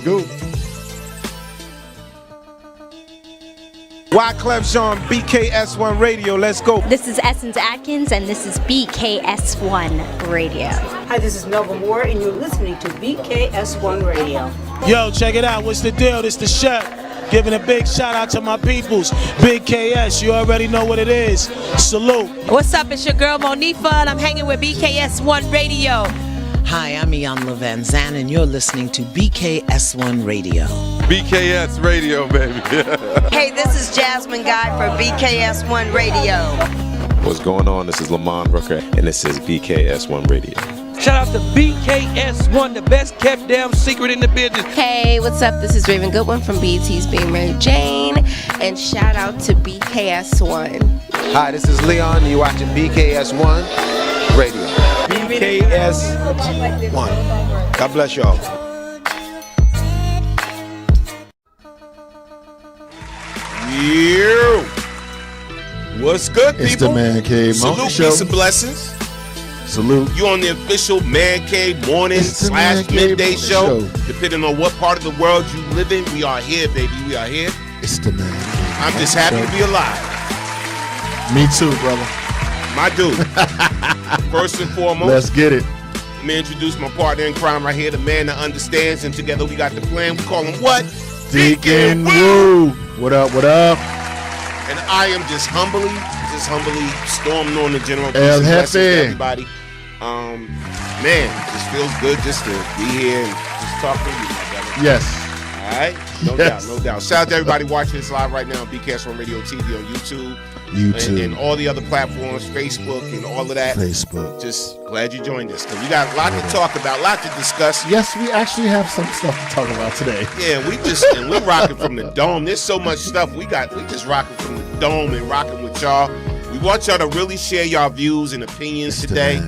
go. Wyclef Jean, BKS1 Radio. Let's go. This is Essence Atkins, and this is BKS1 Radio. Hi, this is Melba Moore, and you're listening to BKS1 Radio. Yo, check it out. What's the deal? This the chef. Giving a big shout out to my peoples. Big KS, you already know what it is. Salute. What's up? It's your girl Monifa, and I'm hanging with BKS1 Radio. Hi, I'm Iyanla Van Zandt, and you're listening to BKS1 Radio. BKS Radio, baby. Hey, this is Jasmine Guy for BKS1 Radio. What's going on? This is Lamont Rooker, and this is BKS1 Radio. Shout out to BKS1, the best kept damn secret in the business. Hey, what's up? This is Raven Goodwin from BET's Being Mary Jane, and shout out to BKS1. Hi, this is Leon. You're watching BKS1 Radio. BKS1. God bless y'all. You. What's good, people? It's the Man Cave Salute, Morning Show. peace, and blessings. Salute. You on the official Man Cave morning / midday show. Depending on what part of the world you live in, we are here, baby. We are here. It's the Man Cave. I'm just happy to be alive. Me too, brother. My dude. First and foremost, let's get it. Let me introduce my partner in crime right here, the man that understands, and together we got the plan. We call him what? Deacon Woo. What up, what up? And I am just humbly storming on the general. El Jefe. Jefe. Everybody. Man, it just feels good just to be here and just talk to you, my brother. Yes. All right? No doubt. Shout out to everybody watching this live right now on BKS1 Radio TV on YouTube. And all the other platforms, Facebook and all of that. Facebook. Just glad you joined us because we got a lot to talk about, a lot to discuss. Yes, we actually have some stuff to talk about today. Yeah, we're rocking from the dome. There's so much stuff we just rocking from the dome and rocking with y'all. We want y'all to really share y'all views and opinions today.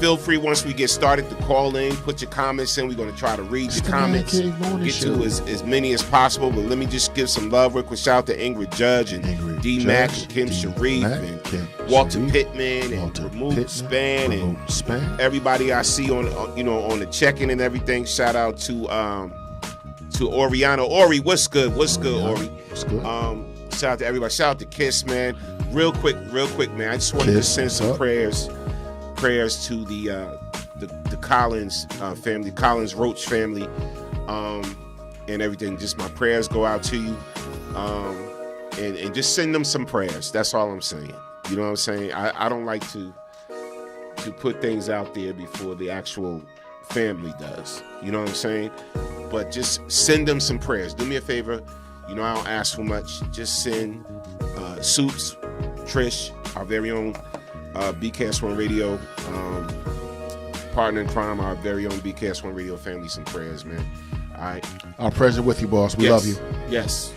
Feel free once we get started to call in, put your comments in. We're going to try to read your comments, get to as many as possible. But let me just give some love real quick. Shout out to Ingrid Judge and D-Mac and Kim Sharif and Walter Pittman and Ramon Span and everybody I see on the check-in and everything. Shout out to Oriana. Ori, what's good? What's good, Ori? What's good? Shout out to everybody. Shout out to Kiss, man. Real quick, man. I just wanted to send some prayers to the Collins family, Collins Roach family, and everything. Just my prayers go out to you, and just send them some prayers. That's all I'm saying. You know what I'm saying? I don't like to put things out there before the actual family does. You know what I'm saying? But just send them some prayers. Do me a favor. I don't ask for much. Just send Soups, Trish, our very own BKS1 Radio partner in crime, our very own BKS1 Radio family, some prayers, man. All right. Our pleasure with you, boss. We love you. Yes.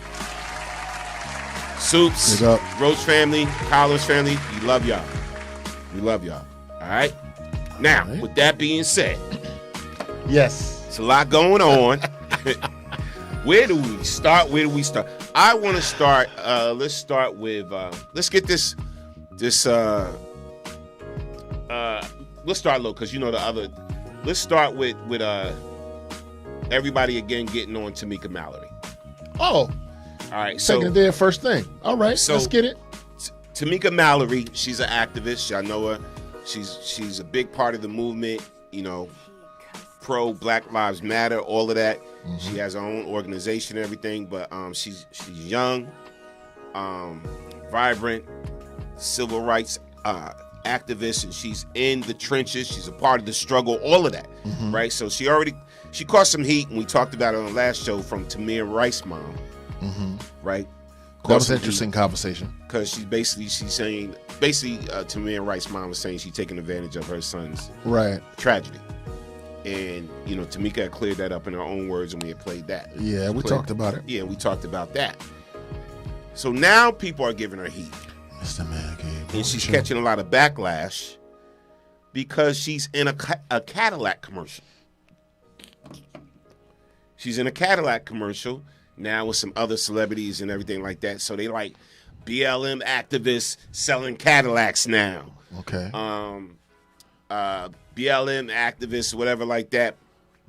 Soups, Roach family, Collins family, we love y'all. We love y'all. All right. Now, with that being said, yes, it's a lot going on. Where do we start? I want to start. Let's start with. Let's get this. Let's start low because the other. Let's start with everybody again getting on Tamika Mallory. Oh, all right. Taking it there first thing. All right, let's get it. Tamika Mallory, she's an activist. Y'all know her. She's a big part of the movement. Pro Black Lives Matter, all of that. Mm-hmm. She has her own organization and everything, but she's young, vibrant, civil rights activist, and she's in the trenches. She's a part of the struggle, all of that, right? So she caught some heat, and we talked about it on the last show from Tamir Rice's mom, right? That was an interesting conversation because she's saying Tamir Rice's mom was saying she's taking advantage of her son's tragedy. And, Tamika had cleared that up in her own words, and we had played that. Yeah, we talked about it. Yeah, we talked about that. So now people are giving her heat. It's the Man Cave. And she's catching a lot of backlash because she's in a Cadillac commercial. She's in a Cadillac commercial now with some other celebrities and everything like that. So they like BLM activists selling Cadillacs now. Okay. BLM activists, whatever like that,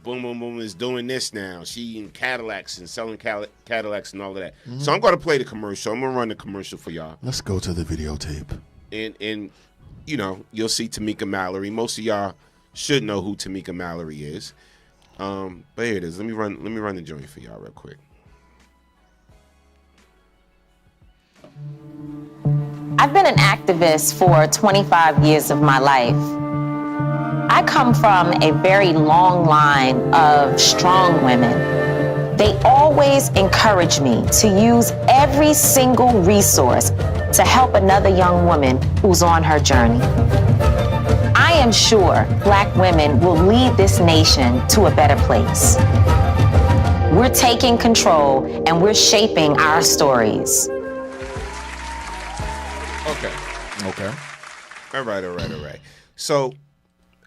boom, boom, boom, is doing this now. She in Cadillacs and selling Cadillacs and all of that. So I'm going to play the commercial. I'm going to run the commercial for y'all. Let's go to the videotape. And you'll see Tamika Mallory. Most of y'all should know who Tamika Mallory is. But here it is. Let me run the joint for y'all real quick. I've been an activist for 25 years of my life. I come from a very long line of strong women. They always encourage me to use every single resource to help another young woman who's on her journey. I am sure Black women will lead this nation to a better place. We're taking control and we're shaping our stories. Okay. All right. So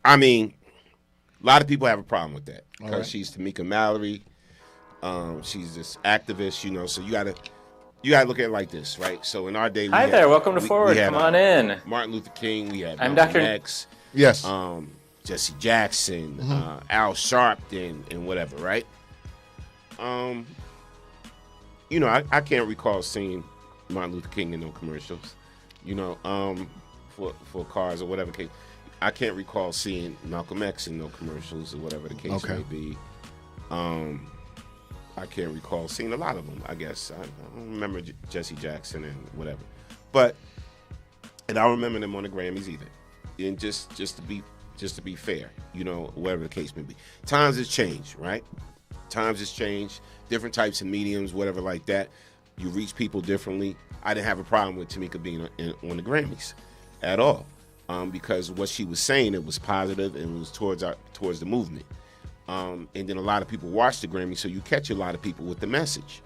I mean, a lot of people have a problem with that All because right. she's Tamika Mallory. She's this activist, so you gotta look at it like this, right? So in our day, Hi there, welcome to Forward. had, Come on in. Martin Luther King. We had I'm Malcolm Dr. X. Yes. Jesse Jackson, Al Sharpton, and whatever, right? I can't recall seeing Martin Luther King in no commercials, for cars or whatever case. I can't recall seeing Malcolm X in no commercials or whatever the case may be. I can't recall seeing a lot of them, I guess. I don't remember Jesse Jackson and whatever. And I don't remember them on the Grammys either. And just to be fair, whatever the case may be. Times has changed, right? Times has changed. Different types of mediums, whatever like that. You reach people differently. I didn't have a problem with Tamika being on the Grammys at all, because what she was saying, it was positive and it was towards the movement. And then a lot of people watch the Grammys, so you catch a lot of people with the message,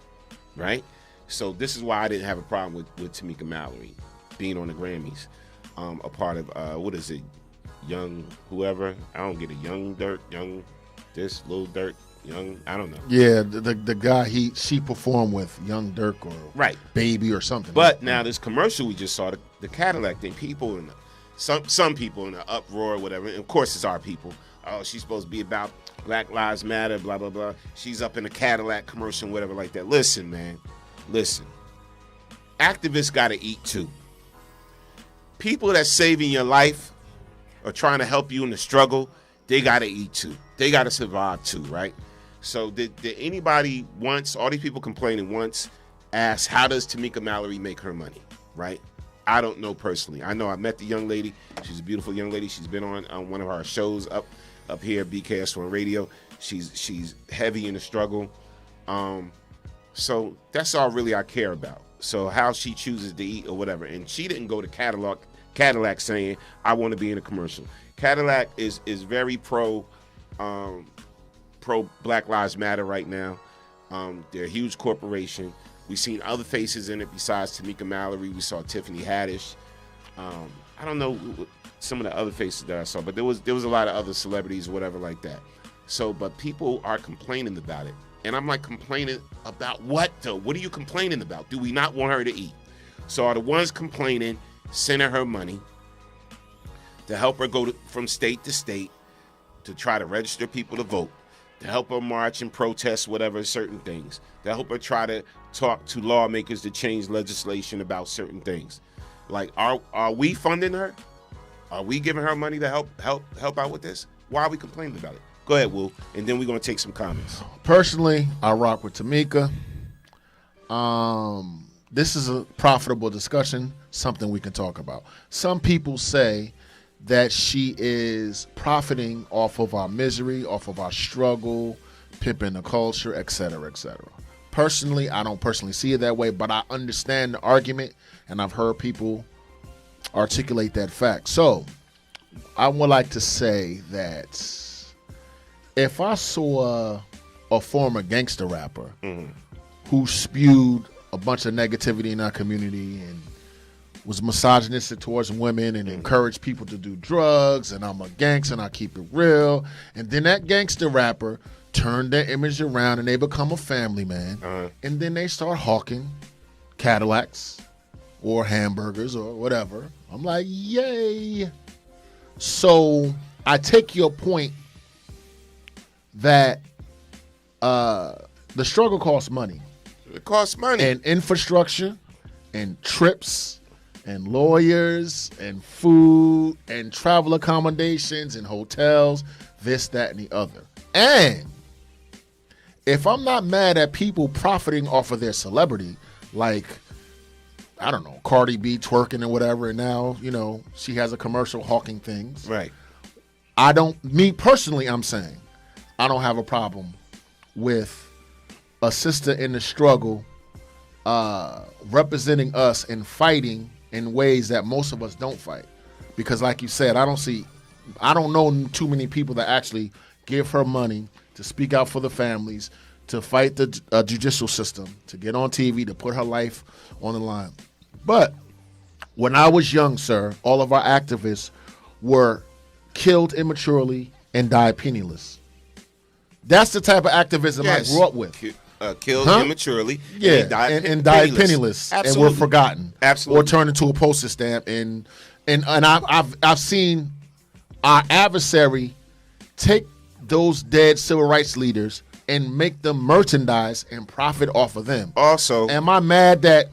right? So this is why I didn't have a problem with Tamika Mallory being on the Grammys, a part of what is it, Young whoever? I don't get it. Young Dirt, Young this, Lil Dirt, Young. I don't know. Yeah, the guy she performed with, Young Dirk or right, Baby or something. But now this commercial we just saw, the Cadillac thing, people in some people in the uproar, or whatever. And of course, it's our people. Oh, she's supposed to be about Black Lives Matter, blah blah blah. She's up in a Cadillac commercial, whatever like that. Listen, man, listen. Activists got to eat too. People that's saving your life or trying to help you in the struggle, they got to eat too. They got to survive too, right? So did anybody once, all these people complaining once, ask, how does Tamika Mallory make her money, right? I don't know personally. I know I met the young lady. She's a beautiful young lady. She's been on one of our shows up here, BKS1 Radio. She's heavy in the struggle. So that's all really I care about. So how she chooses to eat or whatever. And she didn't go to Cadillac saying, I want to be in a commercial. Cadillac is very pro Black Lives Matter right now. They're a huge corporation. We've seen other faces in it besides Tamika Mallory. We saw Tiffany Haddish. I don't know some of the other faces that I saw, but there was a lot of other celebrities, whatever like that. So, but people are complaining about it. And I'm like, complaining about what though? What are you complaining about? Do we not want her to eat? So are the ones complaining sending her money to help her go from state to state to try to register people to vote, to help her march and protest whatever certain things, to help her try to talk to lawmakers to change legislation about certain things. Like, are we funding her? Are we giving her money to help out with this? Why are we complaining about it? Go ahead, Will, and then we're going to take some comments. Personally, I rock with Tamika. This is a profitable discussion, something we can talk about. Some people say that she is profiting off of our misery, off of our struggle, pimping the culture, et cetera, et cetera. Personally, I don't personally see it that way, but I understand the argument, and I've heard people articulate that fact. So I would like to say that if I saw a former gangster rapper who spewed a bunch of negativity in our community and was misogynistic towards women and encouraged people to do drugs, and I'm a gangster and I keep it real, and then that gangster rapper turned their image around and they become a family man, and then they start hawking Cadillacs or hamburgers or whatever, I'm like, yay. So I take your point that the struggle costs money. It costs money. And infrastructure and trips and lawyers and food and travel accommodations and hotels, this, that, and the other. And if I'm not mad at people profiting off of their celebrity, like, I don't know, Cardi B twerking and whatever, and now, she has a commercial hawking things. Right. Me personally, I'm saying, I don't have a problem with a sister in the struggle representing us and fighting in ways that most of us don't fight. Because like you said, I don't know too many people that actually give her money to speak out for the families, to fight the judicial system, to get on TV, to put her life on the line. But when I was young, sir, all of our activists were killed immaturely, and died penniless. That's the type of activism I grew up with. Killed immaturely, and died penniless, and were forgotten, absolutely, or turned into a postage stamp. And I've seen our adversary take those dead civil rights leaders and make them merchandise and profit off of them. Also, am I mad that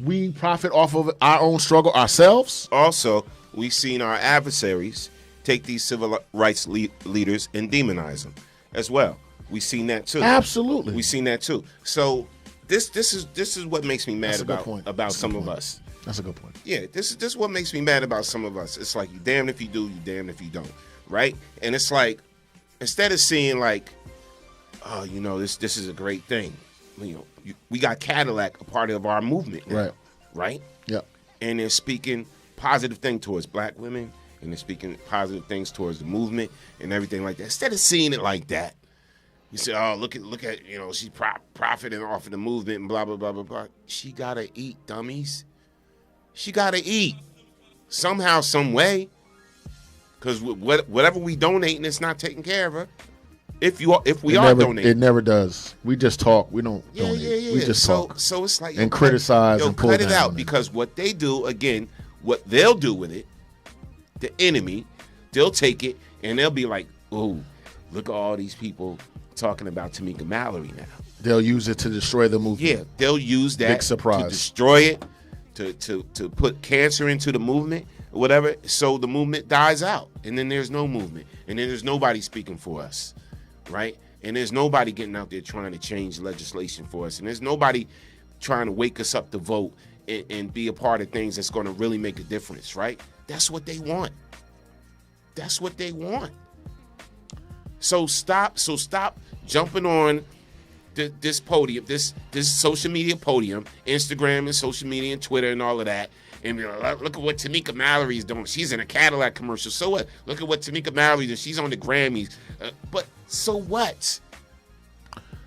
we profit off of our own struggle ourselves? Also, we've seen our adversaries take these civil rights leaders and demonize them as well. We've seen that too. Absolutely, we've seen that too. So this is what makes me mad about some of us. That's a good point. Yeah, this is what makes me mad about some of us. It's like you damned if you do, you damned if you don't, right? And it's like instead of seeing like, oh, you know, this is a great thing. You know, we got Cadillac a part of our movement now, right? Yeah. And they're speaking positive things towards black women, and they're speaking positive things towards the movement and everything like that. Instead of seeing it like that, you say, oh, look at you know, she's profiting off of the movement and blah, blah, blah, blah, blah. She gotta eat, dummies. She gotta eat somehow, some way. Because whatever we donating, it's not taking care of her. If we are donating, it never does. We just talk. We don't donate. Yeah. We just talk. So it's like and criticize and pull cut it down out because what they do again, what they'll do with it, the enemy, they'll take it and they'll be like, "Oh, look at all these people talking about Tamika Mallory now." They'll use it to destroy the movement. Yeah, they'll use that Big surprise. to destroy it, to put cancer into the movement, or whatever. So the movement dies out, and then there's no movement, and then there's nobody speaking for us, right? And there's nobody getting out there trying to change legislation for us, and there's nobody trying to wake us up to vote and be a part of things that's going to really make a difference, right? That's what they want. That's what they want. So stop jumping on this podium, this social media podium, Instagram and social media and Twitter and all of that, and be like, look at what Tamika Mallory's doing. She's in a Cadillac commercial. So what? Look at what Tamika Mallory's doing. She's on the Grammys. But so what?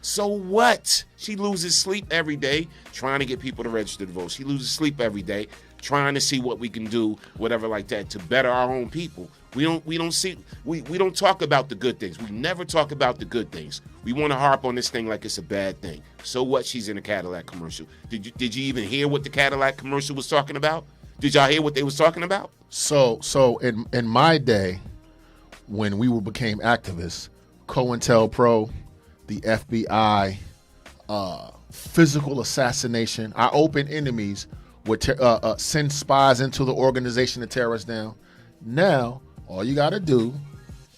So what? She loses sleep every day trying to get people to register to vote. She loses sleep every day trying to see what we can do, whatever like that, to better our own people. We don't talk about the good things. We never talk about the good things. We want to harp on this thing like it's a bad thing. So what? She's in a Cadillac commercial. Did you even hear what the Cadillac commercial was talking about? Did y'all hear what they was talking about? So in my day, when we became activists, COINTELPRO, the FBI, physical assassination, our open enemies would send spies into the organization to tear us down. Now, all you got to do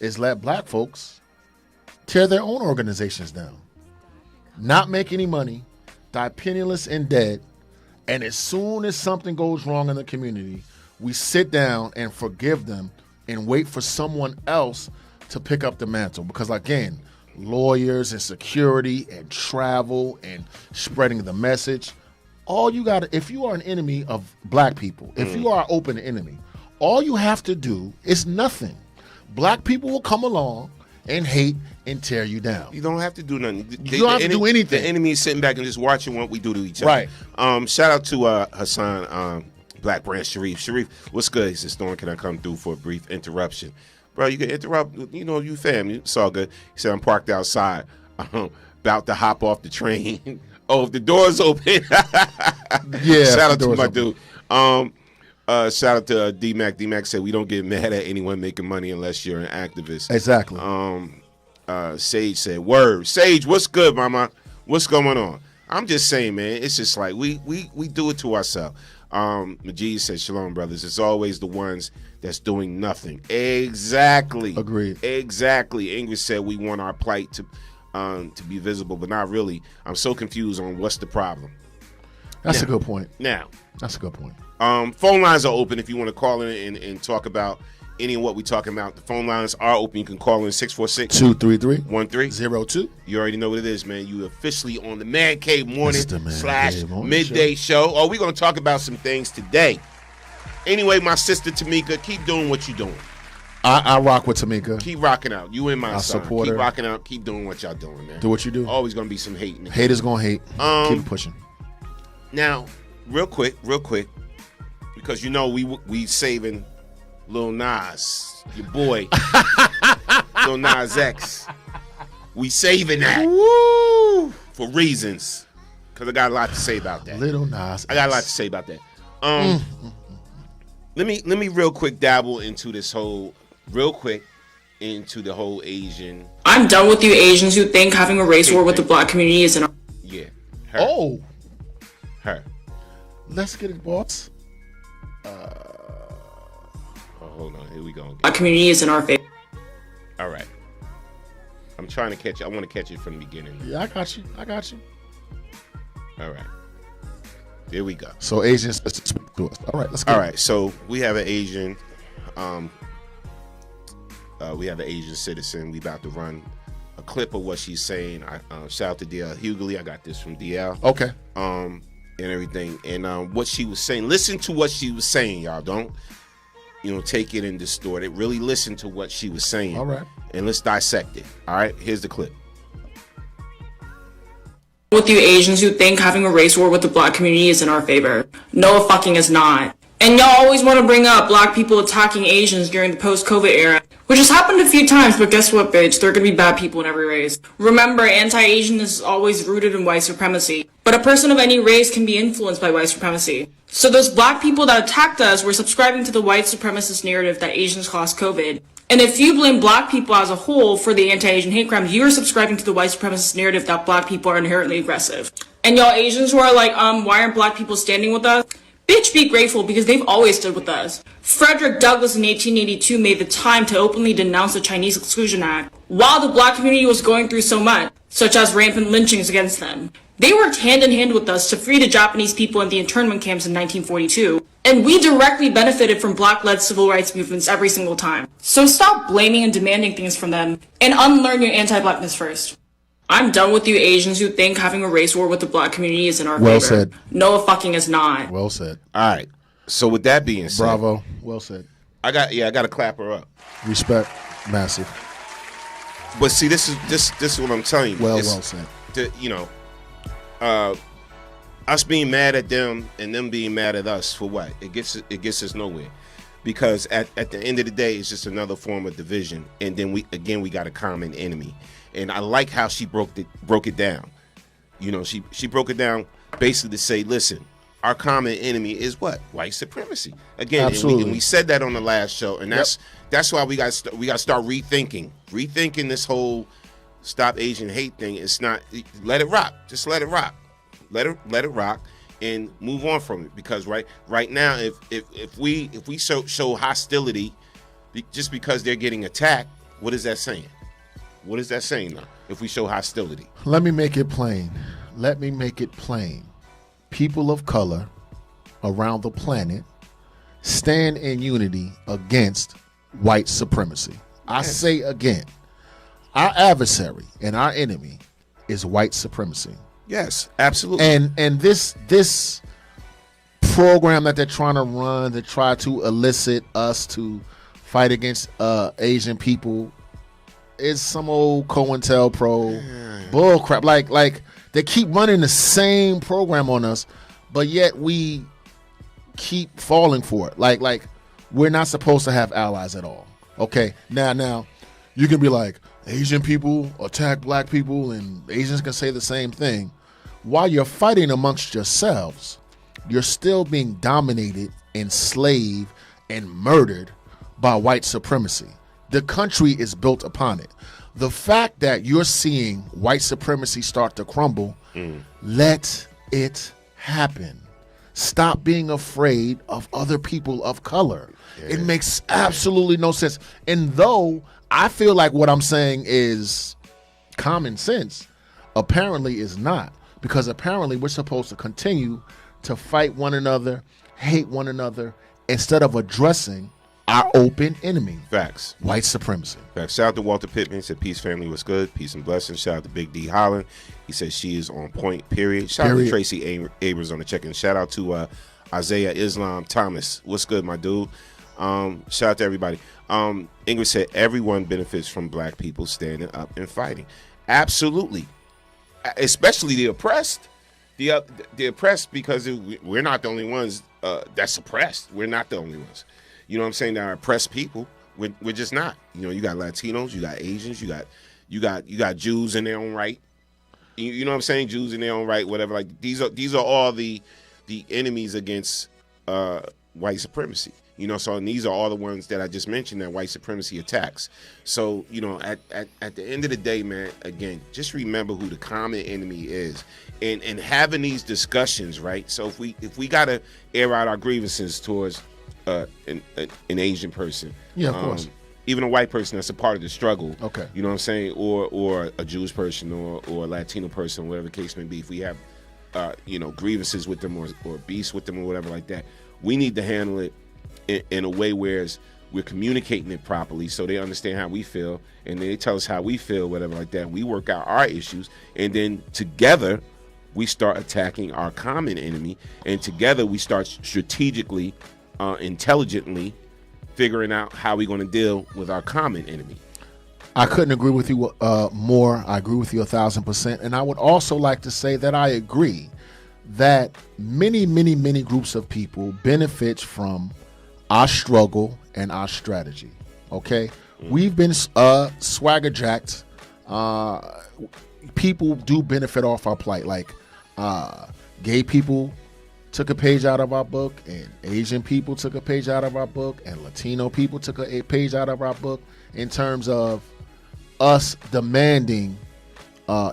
is let black folks tear their own organizations down, not make any money, die penniless and dead, and as soon as something goes wrong in the community, we sit down and forgive them and wait for someone else to pick up the mantle. Because again, lawyers and security and travel and spreading the message, all you got to, if you are an enemy of black people, if you are an open enemy, all you have to do is nothing. Black people will come along and hate and tear you down. You don't have to do nothing. You don't have to do anything. The enemy is sitting back and just watching what we do to each other. Right. Shout out to Hassan Black Brand Sharif. Sharif, what's good? He said, Storm, can I come through for a brief interruption? Bro, you can interrupt. You know, you family. It's all good. He said, I'm parked outside. About to hop off the train. Oh, if the door's open. Yeah. Shout out to my dude. Shout out to D-Mac. D-Mac said, we don't get mad at anyone making money unless you're an activist. Exactly. Sage said, word. Sage, what's good, mama? What's going on? I'm just saying, man, it's just like we do it to ourselves. Majid said, shalom, brothers. It's always the ones that's doing nothing. Exactly. Agreed. Exactly. English said we want our plight to be visible, but not really. I'm so confused on what's the problem. That's a good point. Now. That's a good point. Phone lines are open if you want to call in and talk about any of what we're talking about. The phone lines are open. You can call in 646-233-1302. You already know what it is, man. You officially on the Man Cave Morning / Midday Show. Oh, we're going to talk about some things today. Anyway, my sister Tamika, keep doing what you're doing. I rock with Tamika. Keep rocking out. You in my I side. support Keep her. rocking out. Keep doing what y'all doing, man. Do what you do. Always going to be some hate. Haters going to hate. Keep pushing. Now, real quick, because you know we saving Lil Nas, your boy, Lil Nas X. We saving that for reasons, because I got a lot to say about that. Lil Nas X. I got a lot to say about that. Let me real quick dabble into this whole, into the whole Asian. I'm done with you Asians who think having a race war with the black community is an... Yeah. Her. Oh. Her. Let's get it, boss. Hold on. Here we go. Black community is in our favor. All right. I'm trying to catch it. I want to catch it from the beginning. Yeah, I got you. All right. Here we go. So Asians, speak to us. All right, let's go. All right. So we have an Asian. We have an Asian citizen. We about to run a clip of what she's saying. Shout out to DL Hughley. I got this from DL. Okay. And everything. And what she was saying. Listen to what she was saying, y'all. Don't, take it and distort it. Really listen to what she was saying. All right. And let's dissect it. All right. Here's the clip. With you Asians who think having a race war with the black community is in our favor. No, it fucking is not. And y'all always want to bring up black people attacking Asians during the post-COVID era, which has happened a few times, but guess what, bitch? There are gonna be bad people in every race. Remember, anti-Asian is always rooted in white supremacy, but a person of any race can be influenced by white supremacy. So those black people that attacked us were subscribing to the white supremacist narrative that Asians caused COVID. And if you blame black people as a whole for the anti-Asian hate crimes, you are subscribing to the white supremacist narrative that black people are inherently aggressive. And y'all Asians who are like, why aren't black people standing with us? Bitch, be grateful, because they've always stood with us. Frederick Douglass in 1882 made the time to openly denounce the Chinese Exclusion Act, while the black community was going through so much, such as rampant lynchings against them. They worked hand in hand with us to free the Japanese people in the internment camps in 1942, and we directly benefited from black-led civil rights movements every single time. So stop blaming and demanding things from them, and unlearn your anti-blackness first. I'm done with you Asians who think having a race war with the black community is in our favor. Well said. No, it fucking is not. Well said. All right. So with that being said, Bravo. Well said. I got to clap her up. Respect, massive. But see, this is what I'm telling you. Well said. Us being mad at them and them being mad at us for what? It gets us nowhere. Because at the end of the day, it's just another form of division, and then we got a common enemy. And I like how she broke it down. She broke it down basically to say, listen, our common enemy is what? White supremacy. Again, absolutely. And we said that on the last show, and that's why we got to start rethinking this whole stop Asian hate thing. It's not, let it rock. Just let it rock. Let it rock and move on from it, because right now if we show hostility just because they're getting attacked, what is that saying? What is that saying now? If we show hostility, let me make it plain. People of color around the planet stand in unity against white supremacy. Yes. I say again, our adversary and our enemy is white supremacy. Yes, absolutely. And this program that they're trying to run to try to elicit us to fight against Asian people is some old COINTELPRO bull crap. Like they keep running the same program on us, but yet we keep falling for it. Like we're not supposed to have allies at all. Okay, now you can be like, Asian people attack black people and Asians can say the same thing. While you're fighting amongst yourselves, you're still being dominated, enslaved, and murdered by white supremacy. The country is built upon it. The fact that you're seeing white supremacy start to crumble, let it happen. Stop being afraid of other people of color. Yeah. It makes absolutely no sense. And though I feel like what I'm saying is common sense, apparently is not. Because apparently we're supposed to continue to fight one another, hate one another, instead of addressing our open enemy. Facts. White supremacy. Facts. Shout out to Walter Pittman. Said, peace, family, was good. Peace and blessings. Shout out to Big D Holland. He said she is on point, period. Shout out to Tracy Abrams on the check-in. Shout out to Isaiah Islam Thomas. What's good, my dude? Shout out to everybody. Ingrid said, everyone benefits from black people standing up and fighting. Absolutely. Especially the oppressed. The oppressed, because we're not the only ones that's oppressed. We're not the only ones. you know what I'm saying, that are oppressed people. We're just not. You know, you got Latinos, you got Asians, you got Jews in their own right. You know what I'm saying? Jews in their own right, whatever. Like these are all the enemies against white supremacy. You know, so and these are all the ones that I just mentioned that white supremacy attacks. So, you know, at the end of the day, man, again, just remember who the common enemy is, and having these discussions, right? So if we gotta air out our grievances towards an Asian person, yeah, of course, even a white person that's a part of the struggle, okay, you know what I'm saying, or a Jewish person or a Latino person, whatever the case may be, if we have you know, grievances with them or beefs with them or whatever like that, we need to handle it in a way where we're communicating it properly so they understand how we feel and they tell us how we feel, whatever like that. We work out our issues, and then together we start attacking our common enemy, and together we start strategically, intelligently figuring out how we're going to deal with our common enemy. I couldn't agree with you more. I agree with you 1,000%. And I would also like to say that I agree that many groups of people benefit from our struggle and our strategy. Okay, we've been swagger jacked. People do benefit off our plight. Like gay people took a page out of our book, and Asian people took a page out of our book, and Latino people took a page out of our book in terms of us demanding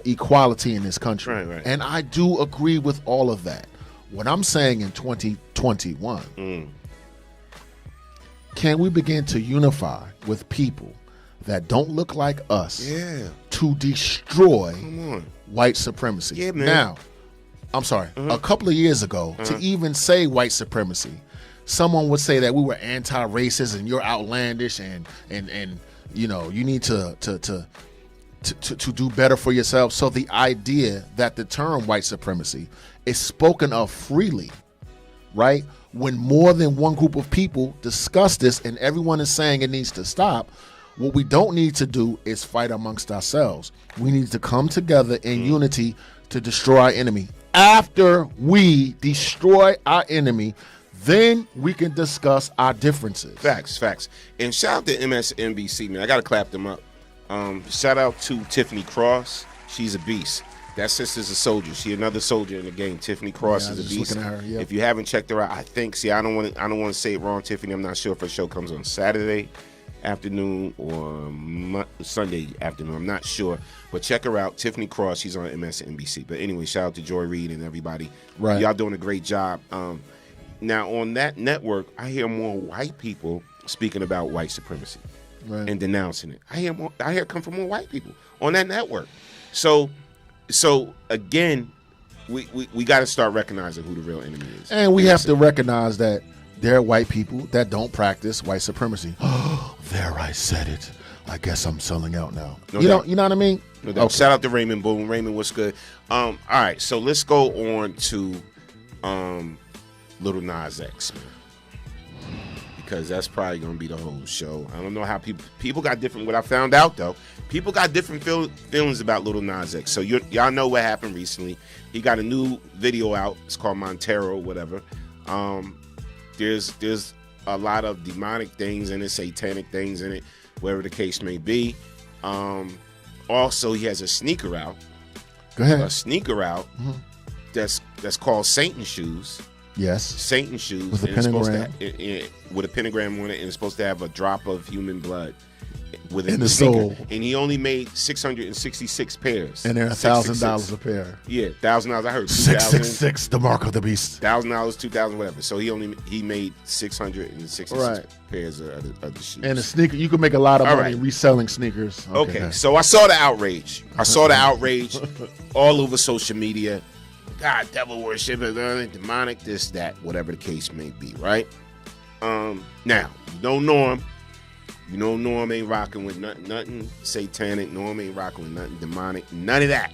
equality in this country. Right. And I do agree with all of that. What I'm saying in 2021, can we begin to unify with people that don't look like us to destroy white supremacy? Yeah, man. Now, I'm sorry, a couple of years ago, to even say white supremacy, someone would say that we were anti-racist and you're outlandish and you know, you need to do better for yourself. So the idea that the term white supremacy is spoken of freely, right? When more than one group of people discuss this and everyone is saying it needs to stop, what we don't need to do is fight amongst ourselves. We need to come together in unity to destroy our enemy. After we destroy our enemy, then we can discuss our differences. Facts. And shout out to MSNBC, man. I got to clap them up. Shout out to Tiffany Cross. She's a beast. That sister's a soldier. She another soldier in the game. Tiffany Cross is a beast. Looking at her, yep. If you haven't checked her out, I think. See, I don't want to say it wrong, Tiffany. I'm not sure if her show comes on Saturday afternoon or Sunday afternoon. I'm not sure, but check her out. Tiffany Cross. She's on MSNBC. But anyway, shout out to Joy Reid and everybody. Right. Y'all doing a great job. Now on that network, I hear more white people speaking about white supremacy and denouncing it. I hear it come from more white people on that network. So again, we got to start recognizing who the real enemy is, and we have to recognize that there are white people that don't practice white supremacy. Oh, there, I said it. I guess I'm selling out now. You know what I mean? No doubt. Okay. Shout out to Raymond Boone. Raymond, what's good? All right, so let's go on to Lil Nas X, man, because that's probably gonna be the whole show. I don't know how people got different. What I found out though, people got different feelings about Lil Nas X. So y'all know what happened recently. He got a new video out. It's called Montero, whatever. There's a lot of demonic things in it, satanic things in it, whatever the case may be. Also, he has a sneaker out. Go ahead. A sneaker out that's called Satan Shoes. Yes. Satan Shoes. With a pentagram. With a pentagram on it, and it's supposed to have a drop of human blood within in the soul. And he only made 666 pairs. And they're $1,000 a pair. Yeah, $1,000. I heard 666, the mark of the beast. $1,000, $2,000, whatever. So he made 666 pairs of the shoes. And a sneaker, you can make a lot of money reselling sneakers. Okay. So I saw the outrage. All over social media. God, devil worship, demonic, this, that, whatever the case may be, right? Now, you don't know him. You know Norm ain't rocking with nothing satanic. Norm ain't rocking with nothing demonic. None of that.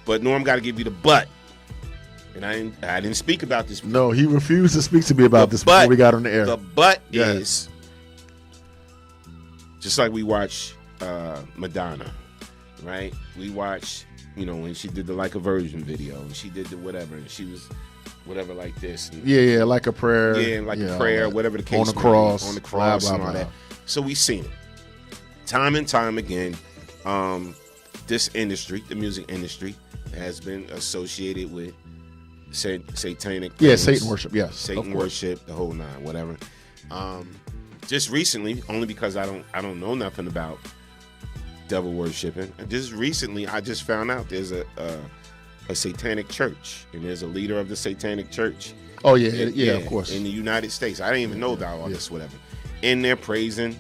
But Norm got to give you the butt. And I didn't speak about this before. No, he refused to speak to me about this before we got on the air. The butt is, just like we watch Madonna, right? We watch, when she did the Like a Virgin video, and she did the whatever, and she was whatever like this. And, Yeah, like a prayer. Yeah, like a prayer, whatever the case on the may cross, be, on the cross blah, and all blah, that. So we've seen it time and time again. This industry, the music industry, has been associated with satanic. Yeah, things, Satan worship. Yes, Satan worship, the whole nine, whatever. Just recently, only because I don't know nothing about devil worshiping. Just recently, I just found out there's a satanic church, and there's a leader of the satanic church. Oh yeah, of course. In the United States, I didn't even know about all this, whatever. And they're praising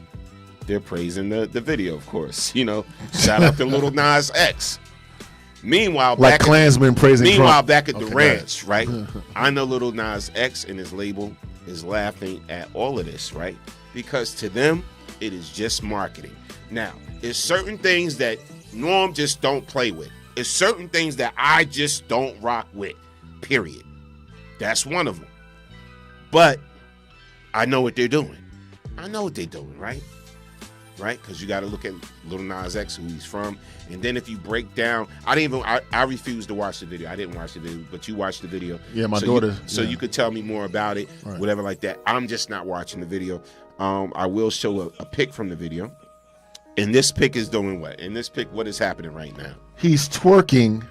the video, of course. You know, shout out to Lil Nas X. Meanwhile, like Klansmen praising Trump. Meanwhile, back at the ranch, right? I know Lil Nas X and his label is laughing at all of this, right? Because to them, it is just marketing. Now, there's certain things that Norm just don't play with. There's certain things that I just don't rock with, period. That's one of them. But I know what they're doing. Right? Right? Because you got to look at Lil Nas X, who he's from. And then if you break down, I refused to watch the video. I didn't watch the video, but you watched the video. Yeah, my daughter. You could tell me more about it, right. Whatever like that. I'm just not watching the video. I will show a pic from the video. And this pic is doing what? In this pic, what is happening right now? He's twerking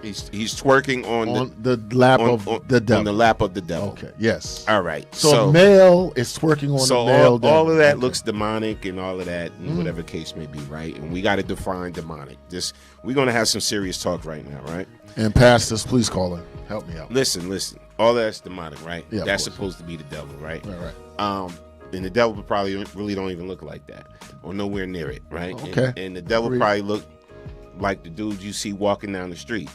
He's twerking on the lap of the devil. On the lap of the devil. Okay, yes. All right. So a male is twerking on the male devil. All of that looks demonic and all of that, and whatever case may be, right? And we got to define demonic. We're going to have some serious talk right now, right? And pastors, please call in. Help me out. Listen. All that's demonic, right? Yeah, that's supposed to be the devil, right? Right. And the devil probably really don't even look like that or nowhere near it, right? Okay. And the devil probably look like the dude you see walking down the street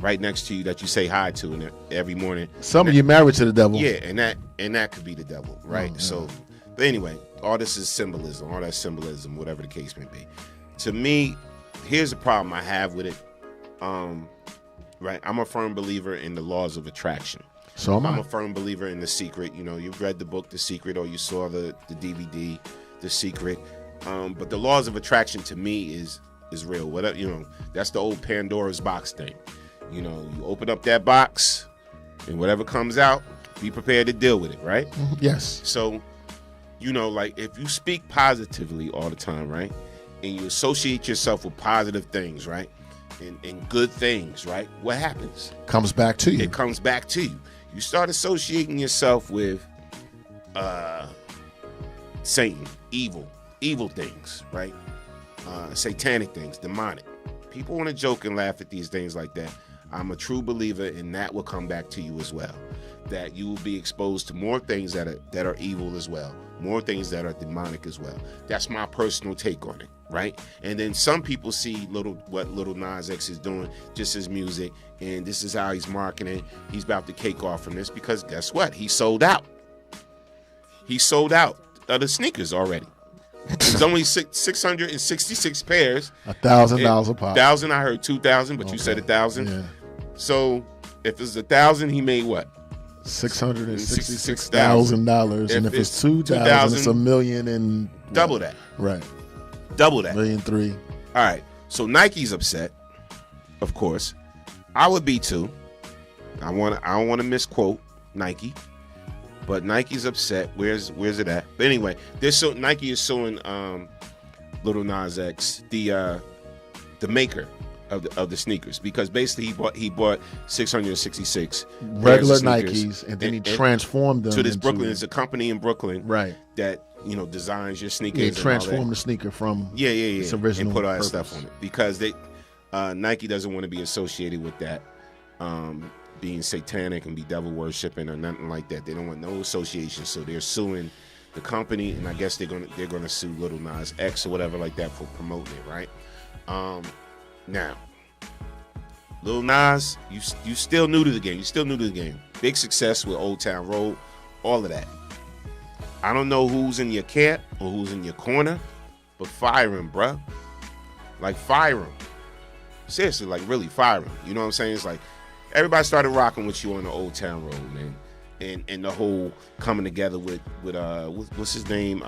right next to you that you say hi to every morning. Some of you married to the devil. Yeah, and that could be the devil, right? So, but anyway, all this is symbolism, all that symbolism, whatever the case may be. To me, here's the problem I have with it. Right, I'm a firm believer in the laws of attraction. So I'm a firm believer in The Secret. You know, you've read the book The Secret, or you saw the DVD The Secret. But the laws of attraction to me is real. Whatever, you know, that's the old Pandora's box thing. You know, you open up that box, and whatever comes out, be prepared to deal with it, right? Yes. So, you know, like if you speak positively all the time, right, and you associate yourself with positive things, right, and good things, right, what happens? Comes back to you. It comes back to you. You start associating yourself with Satan, evil things, right? Satanic things, demonic. People want to joke and laugh at these things like that. I'm a true believer, and that will come back to you as well. That you will be exposed to more things that are evil as well, more things that are demonic as well. That's my personal take on it, right? And then some people see what Lil Nas X is doing, just his music, and this is how he's marketing. He's about to cake off from this because guess what? He sold out. He sold out of the sneakers already. There's only 666 pairs. $1,000 a pop. 1,000. I heard 2,000, but you said 1,000. Yeah. So if it's 1,000, he made what? $666,000, and if it's 2,000, it's $1 million and double that. Right. Double that. $1.3 million. All right. So Nike's upset, of course. I would be too. I don't want to misquote Nike, but Nike's upset. Where's it at? But anyway, Nike is suing Lil Nas X, the maker of the sneakers, because basically he bought 666 regular Nikes, and then he transformed them to this Brooklyn. It's a company in Brooklyn, right? That designs your sneakers. Yeah, transformed the sneaker from its original and put all that purpose. stuff on it because Nike doesn't want to be associated with that, being satanic and be devil worshiping or nothing like that. They don't want no association, so they're suing the company, and I guess they're gonna sue Lil Nas X or whatever like that for promoting it, right? Now, Lil Nas, you still new to the game. You still new to the game. Big success with Old Town Road, all of that. I don't know who's in your camp or who's in your corner, but fire him, bruh. Like, fire him. Seriously, like, really fire him. You know what I'm saying? It's like everybody started rocking with you on the Old Town Road, man. And the whole coming together with what's his name?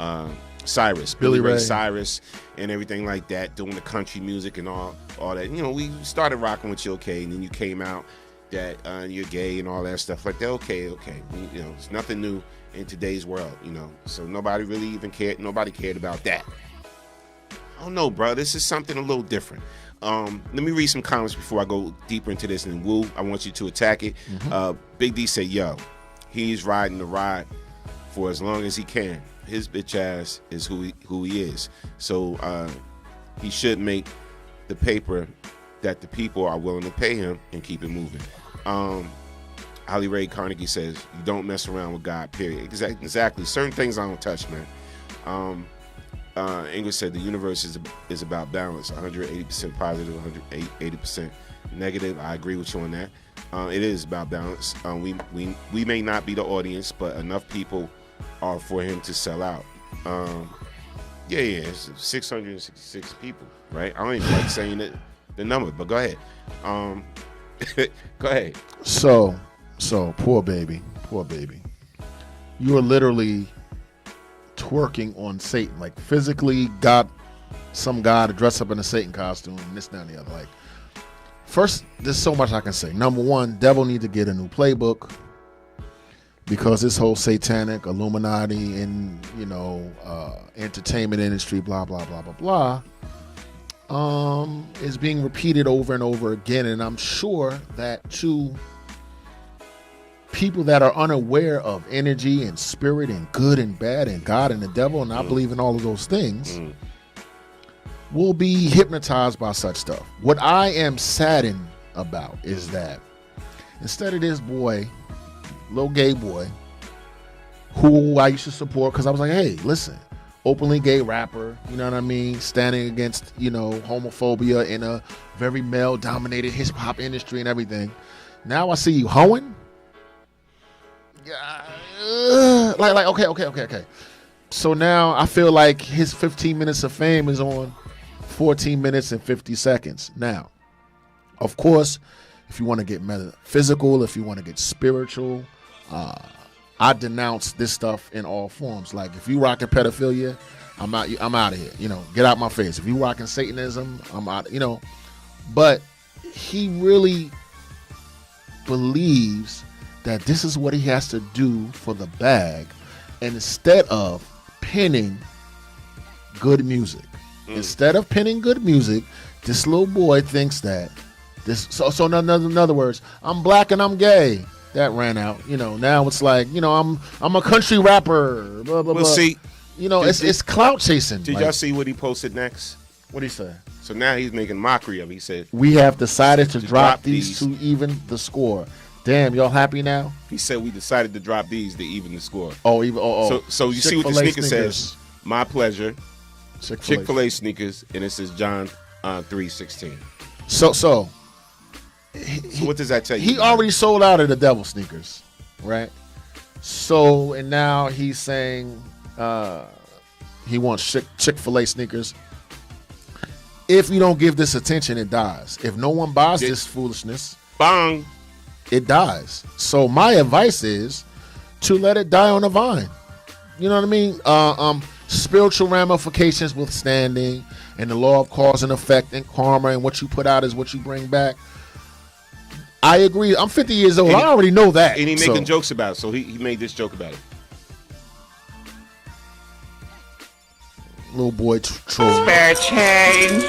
Cyrus, Billy Ray Cyrus, and everything like that, doing the country music and all that. You know, we started rocking with you, okay, and then you came out that you're gay and all that stuff like that. Okay. You know, it's nothing new in today's world, you know. So nobody really even cared. Nobody cared about that. I don't know, bro. This is something a little different. Let me read some comments before I go deeper into this. And Woo, I want you to attack it. Big D said, yo, he's riding the ride for as long as he can. His bitch ass is who he is. So he should make the paper that the people are willing to pay him and keep it moving. Holly Ray Carnegie says, you don't mess around with God, period. Exactly. Certain things I don't touch, man. English said the universe is about balance, 180% positive, 180% negative. I agree with you on that. It is about balance. We may not be the audience, but enough people are for him to sell out. It's 666 people, right? I don't even like saying it, the number, but go ahead. Go ahead. So poor baby. You are literally twerking on Satan, like physically got some guy to dress up in a Satan costume and this, that, and the other. Like, first, there's so much I can say. Number one, devil need to get a new playbook, because this whole satanic Illuminati and, you know, entertainment industry, blah, blah, blah, blah, blah, is being repeated over and over again. And I'm sure that to people that are unaware of energy and spirit and good and bad and God and the devil, and I believe in all of those things, will be hypnotized by such stuff. What I am saddened about is that instead of this boy, little gay boy, who I used to support because I was like, hey, listen, openly gay rapper, you know what I mean, standing against, you know, homophobia in a very male-dominated hip-hop industry and everything. Now I see you hoeing. Like, okay. So now I feel like his 15 minutes of fame is on 14 minutes and 50 seconds. Now, of course, if you want to get metaphysical, if you want to get spiritual, I denounce this stuff in all forms. Like, if you rocking pedophilia, I'm out of here. You know, get out my face. If you rocking Satanism, I'm out. You know, but he really believes that this is what he has to do for the bag, and instead of pinning good music, this little boy thinks that this. So in other words, I'm black and I'm gay. That ran out. You know, now it's like, you know, I'm a country rapper. Blah blah blah. See, you know, it's clout chasing. Did y'all see what he posted next? What did he say? So now he's making mockery of it. He said, we have decided to drop these to even the score. Damn, y'all happy now? He said we decided to drop these to even the score. Oh. So you see what the sneaker says? My pleasure. Chick-fil-A sneakers, and it says John 3:16. So what does that tell you? He already sold out of the devil sneakers, right? So, and now he's saying he wants Chick-fil-A sneakers. If you don't give this attention, it dies. If no one buys this foolishness, bang, it dies. So my advice is to let it die on the vine. You know what I mean? Spiritual ramifications withstanding, and the law of cause and effect and karma, and what you put out is what you bring back. I agree. I'm 50 years old. I already know that. And he making jokes about it. So he made this joke about it. Little boy troll. Spare change.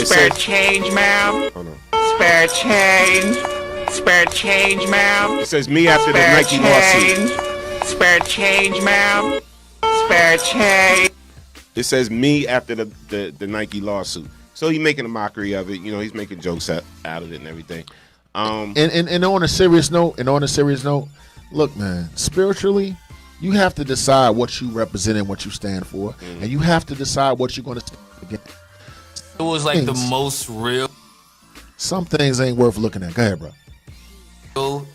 Spare change, ma'am. Hold on. Spare change. Spare change, ma'am. It says me after the Nike lawsuit. Spare change, ma'am. Spare change. It says me after the Nike lawsuit. So he's making a mockery of it. You know, he's making jokes out of it and everything. And on a serious note, look, man, spiritually, you have to decide what you represent and what you stand for, and you have to decide what you're going to stand against. It was like the most real. Some things ain't worth looking at. Go ahead, bro.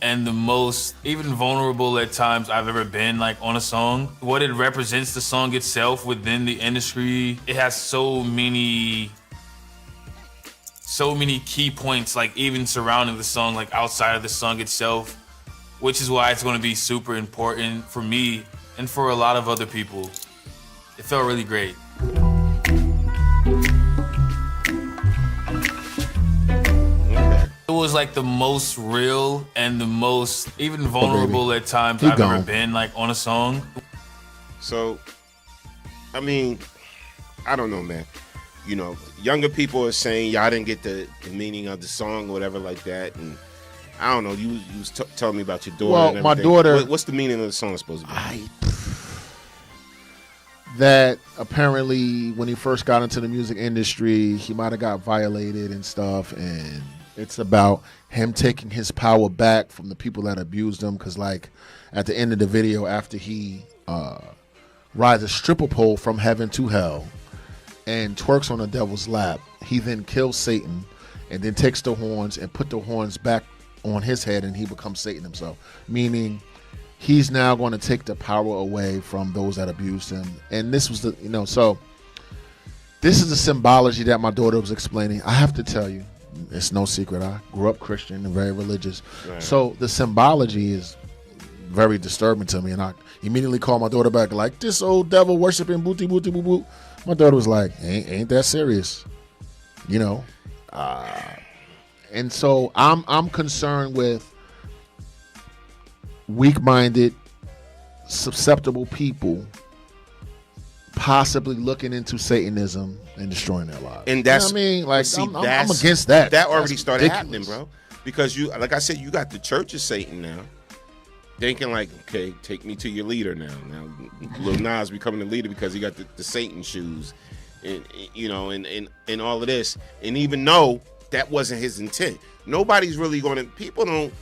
And the most even vulnerable at times I've ever been, like, on a song. What it represents, the song itself within the industry, it has so many key points, like even surrounding the song, like outside of the song itself, which is why it's going to be super important for me and for a lot of other people. It felt really great. It was like the most real and the most even vulnerable at times I've ever been like on a song. So, I mean, I don't know, man. You know, younger people are saying y'all didn't get the meaning of the song or whatever like that, and I don't know. You was telling me about your daughter. Well, and my daughter. What's the meaning of the song supposed to be? That apparently when he first got into the music industry, he might have got violated and stuff, and it's about him taking his power back from the people that abused him. Because like at the end of the video, after he rides a stripper pole from heaven to hell and twerks on the devil's lap, he then kills Satan and then takes the horns and put the horns back on his head, and he becomes Satan himself, meaning he's now going to take the power away from those that abused him. And this was the, so this is the symbology that my daughter was explaining. I have to tell you, it's no secret, I grew up Christian and very religious. Right. So the symbology is very disturbing to me, and I immediately called my daughter back like, this old devil worshiping booty booty boo boo. My daughter was like, ain't that serious, and so I'm concerned with weak-minded, susceptible people possibly looking into Satanism and destroying their lives. And that's, I mean, like, I'm against that. That already started ridiculous. happening, bro. Because you, like I said, you got the Church of Satan now, thinking like, okay, take me to your leader now. Now, Lil Nas becoming the leader because he got the Satan shoes, and and all of this. And even though that wasn't his intent, nobody's really going to. People don't.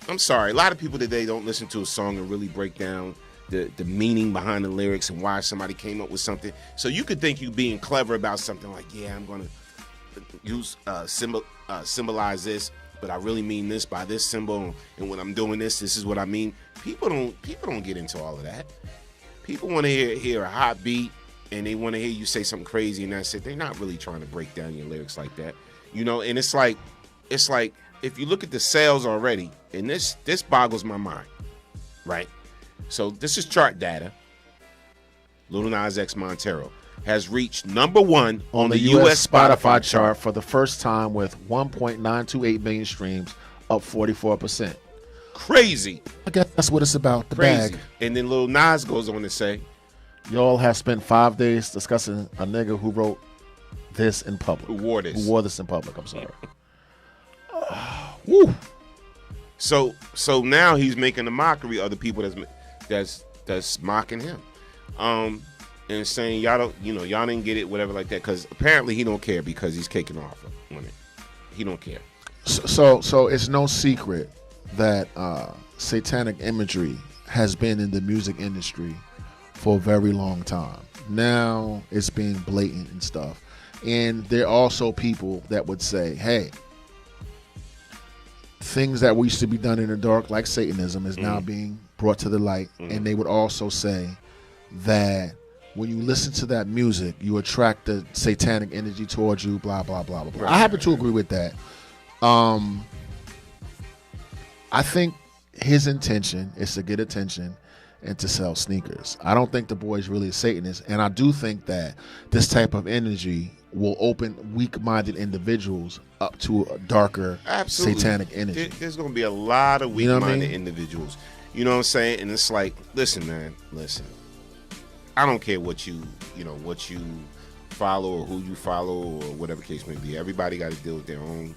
I'm sorry, a lot of people today don't listen to a song and really break down the meaning behind the lyrics and why somebody came up with something. So you could think you being clever about something like, yeah, I'm going to use symbolize this, but I really mean this by this symbol, and when I'm doing this is what I mean. People don't get into all of that. People want to hear a hot beat, and they want to hear you say something crazy, and that's it. They're not really trying to break down your lyrics like that, And it's like if you look at the sales already, and this boggles my mind, right? So this is chart data. Lil Nas X Montero has reached #1 on the U.S. Spotify chart for the first time with 1.928 million streams, up 44%. Crazy. I guess that's what it's about, the Crazy. bag. And then Lil Nas goes on to say, y'all have spent 5 days discussing a nigga who wrote this in public. Who wore this in public, I'm sorry. Woo. So now he's making a mockery of the people that's mocking him, and saying y'all didn't get it, whatever like that, because apparently he don't care because he's kicking off on it. He don't care. So it's no secret that satanic imagery has been in the music industry for a very long time. Now it's being blatant and stuff, and there are also people that would say, hey, things that used to be done in the dark, like Satanism, is now being brought to the light. And they would also say that when you listen to that music, you attract the satanic energy towards you, blah, blah, blah, blah, blah. Right. I happen to agree with that. I think his intention is to get attention and to sell sneakers. I don't think the boy's really a Satanist. And I do think that this type of energy will open weak-minded individuals up to a darker satanic energy. There's going to be a lot of weak-minded individuals. You know what I'm saying? And it's like, listen, man, listen. I don't care what you follow or who you follow or whatever case may be. Everybody got to deal with their own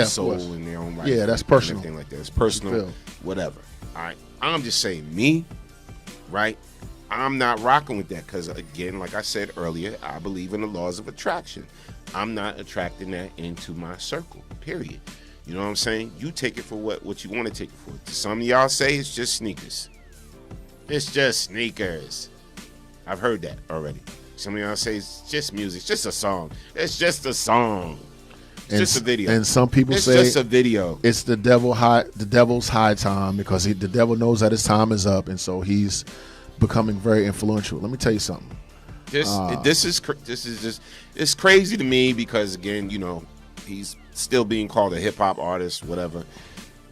soul and their own life. Yeah, that's personal. Everything like that. It's personal, whatever. All right. I'm just saying, me, right? I'm not rocking with that because, again, like I said earlier, I believe in the laws of attraction. I'm not attracting that into my circle, period. You know what I'm saying? You take it for what you want to take it for. Some of y'all say it's just sneakers. It's just sneakers. I've heard that already. Some of y'all say it's just music. It's just a song. It's just a song. It's just a video. And some people say it's just a video. It's the devil's high time because the devil knows that his time is up, and so he's becoming very influential. Let me tell you something. This is just, it's crazy to me because, again, he's still being called a hip hop artist, whatever.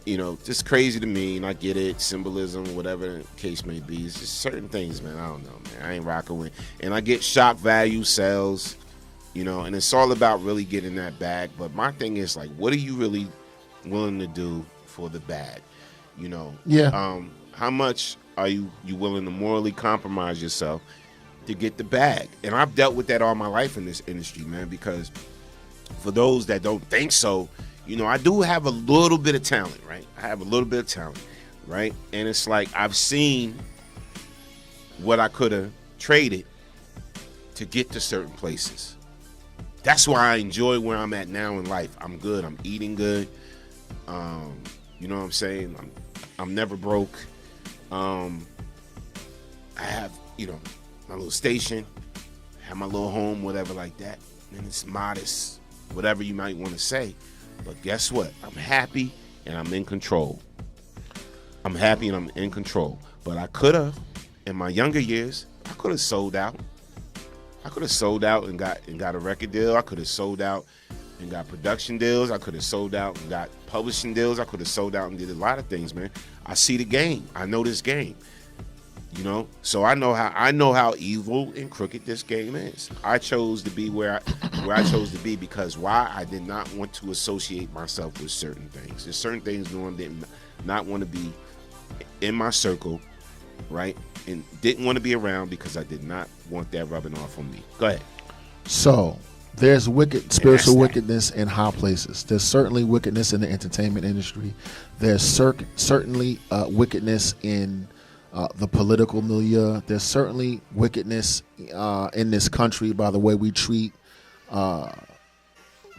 Just crazy to me, and I get it, symbolism, whatever the case may be. It's just certain things, man. I don't know, man. I ain't rocking with. And I get shock value sales, and it's all about really getting that bag. But my thing is, like, what are you really willing to do for the bag? You know, how much are you willing to morally compromise yourself to get the bag? And I've dealt with that all my life in this industry, man, because for those that don't think so, you know, I do have a little bit of talent, right? I have a little bit of talent, right? And it's like I've seen what I could have traded to get to certain places. That's why I enjoy where I'm at now in life. I'm good. I'm eating good. You know what I'm saying? I'm never broke. I have, you know, my little station, have my little home, whatever like that. And it's modest, whatever you might want to say. But guess what? I'm happy and I'm in control. I'm happy and I'm in control. But I could have, in my younger years, I could have sold out. I could have sold out and got a record deal. I could have sold out and got production deals. I could have sold out and got publishing deals. I could have sold out and did a lot of things, man. I see the game. I know this game. You know, so I know how evil and crooked this game is. I chose to be where I chose to be because why? I did not want to associate myself with certain things. There's certain things Norm did not want to be in my circle, right? And didn't want to be around because I did not want that rubbing off on me. Go ahead. So there's spiritual wickedness in high places. There's certainly wickedness in the entertainment industry. There's certainly wickedness in the political milieu. There's certainly wickedness in this country by the way we treat the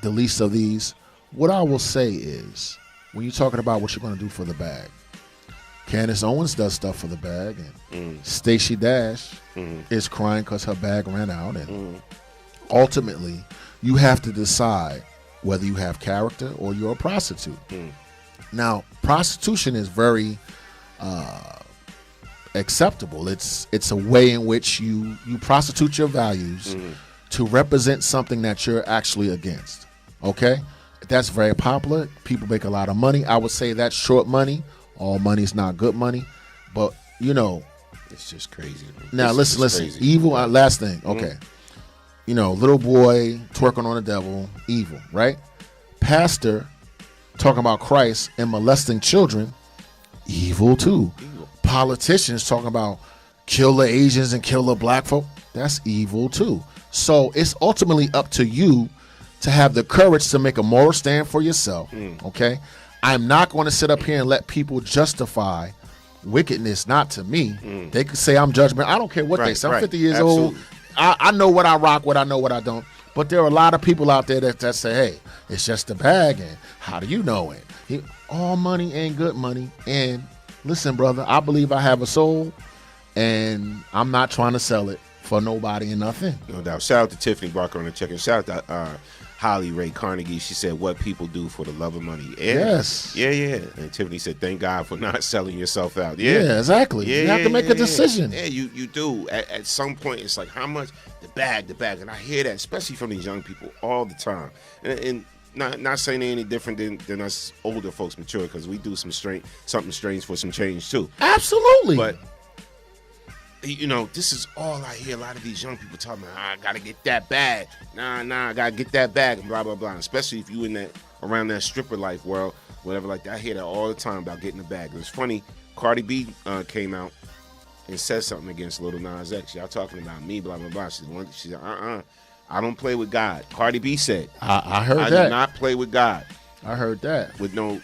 least of these. What I will say is, when you're talking about what you're going to do for the bag, Candace Owens does stuff for the bag, and Stacey Dash is crying because her bag ran out. And ultimately, you have to decide whether you have character or you're a prostitute. Now, prostitution is very acceptable. It's a way in which you prostitute your values to represent something that you're actually against. Okay? That's very popular. People make a lot of money. I would say that's short money. All money's not good money. But, you know, it's just crazy. Now, listen. Evil, last thing. Okay. You know, little boy twerking on the devil, evil, right? Pastor talking about Christ and molesting children, evil too. Politicians talking about kill the Asians and kill the black folk, that's evil too. So it's ultimately up to you to have the courage to make a moral stand for yourself. Okay, I'm not going to sit up here and let people justify wickedness. Not to me. They could say I'm judgmental. I don't care what they say. I'm 50 years old. I know what I rock with. I know what I don't. But there are a lot of people out there that say, hey, it's just a bag, and how do you know it? All money ain't good money. And listen, brother, I believe I have a soul, and I'm not trying to sell it for nobody and nothing. No doubt. Shout out to Tiffany Barker on the check-in. Shout out to Holly Ray Carnegie. She said, what people do for the love of money. Yeah. Yes. Yeah. And Tiffany said, thank God for not selling yourself out. Yeah, exactly. You have to make a decision. Yeah, you do. At some point, it's like, how much? The bag. And I hear that, especially from these young people all the time. And not saying they're any different than us older folks mature, because we do something strange for some change too. Absolutely. But you know, this is all I hear. A lot of these young people talking about, I gotta get that bag. Nah, I gotta get that bag, and blah blah blah. And especially if you in around that stripper life world, whatever like that. I hear that all the time about getting the bag. It's funny. Cardi B came out and said something against Lil Nas X. Y'all talking about me, blah blah blah. She said, I don't play with God. Cardi B said, I heard that. I do not play with God. I heard that. With no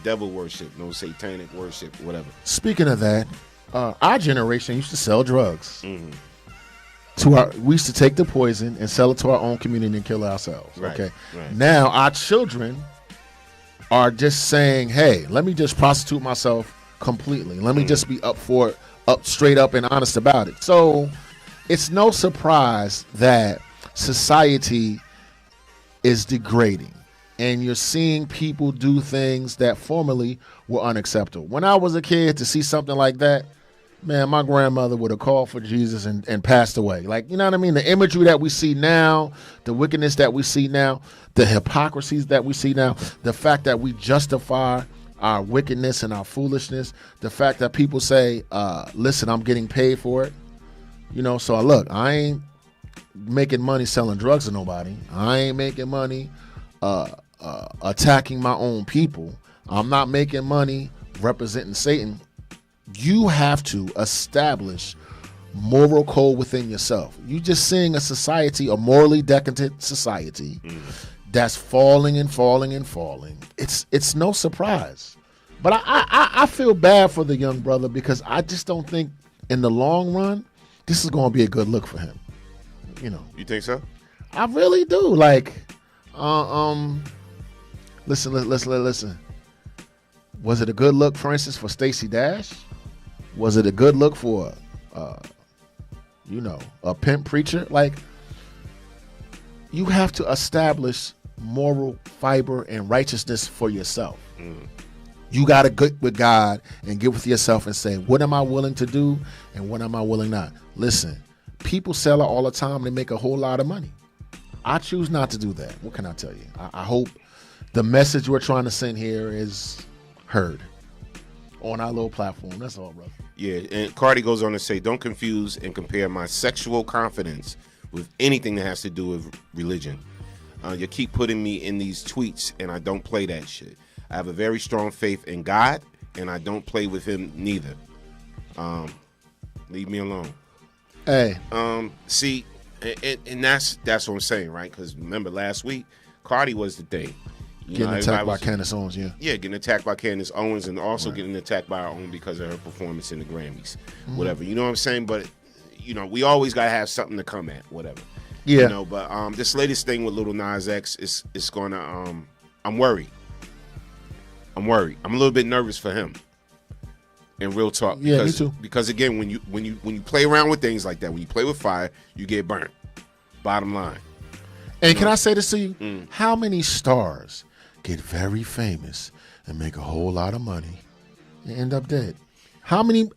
devil worship, no satanic worship, whatever. Speaking of that, our generation used to sell drugs. We used to take the poison and sell it to our own community and kill ourselves. Right, okay. right. Now our children are just saying, hey, let me just prostitute myself completely. Let me just be straight up and honest about it. So it's no surprise that society is degrading, and you're seeing people do things that formerly were unacceptable. When I was a kid, to see something like that, man, my grandmother would have called for Jesus and passed away. Like, you know what I mean? The imagery that we see now, the wickedness that we see now, the hypocrisies that we see now, the fact that we justify our wickedness and our foolishness, the fact that people say, listen, I'm getting paid for it. You know, so look, I ain't making money selling drugs to nobody. I ain't making money attacking my own people. I'm not making money representing Satan. You have to establish moral code within yourself. You just seeing a society, a morally decadent society that's falling and falling and falling. It's no surprise. But I feel bad for the young brother because I just don't think in the long run this is going to be a good look for him. You know. You think so? I really do. Like, listen. Was it a good look, for instance, for Stacey Dash? Was it a good look for, a pimp preacher? Like, you have to establish moral fiber and righteousness for yourself. You got to get with God and get with yourself and say, what am I willing to do and what am I willing not? Listen, people sell it all the time. They make a whole lot of money. I choose not to do that. What can I tell you? I hope the message we're trying to send here is heard on our little platform. That's all, brother. Yeah, and Cardi goes on to say, don't confuse and compare my sexual confidence with anything that has to do with religion. You keep putting me in these tweets, and I don't play that shit. I have a very strong faith in God, and I don't play with him neither. Leave me alone. Hey. See, and that's what I'm saying, right? Because remember last week, Cardi was the thing. Getting attacked by Candace Owens, yeah. Yeah, getting attacked by Candace Owens and also getting attacked by her own because of her performance in the Grammys. Whatever. You know what I'm saying? But, we always got to have something to come at, whatever. Yeah. But this latest thing with Lil Nas X is going to, I'm worried. I'm a little bit nervous for him. In real talk. Yeah, me too. Because again, when you play around with things like that, when you play with fire, you get burnt. Bottom line. And can I say this to you? How many stars get very famous and make a whole lot of money and end up dead? How many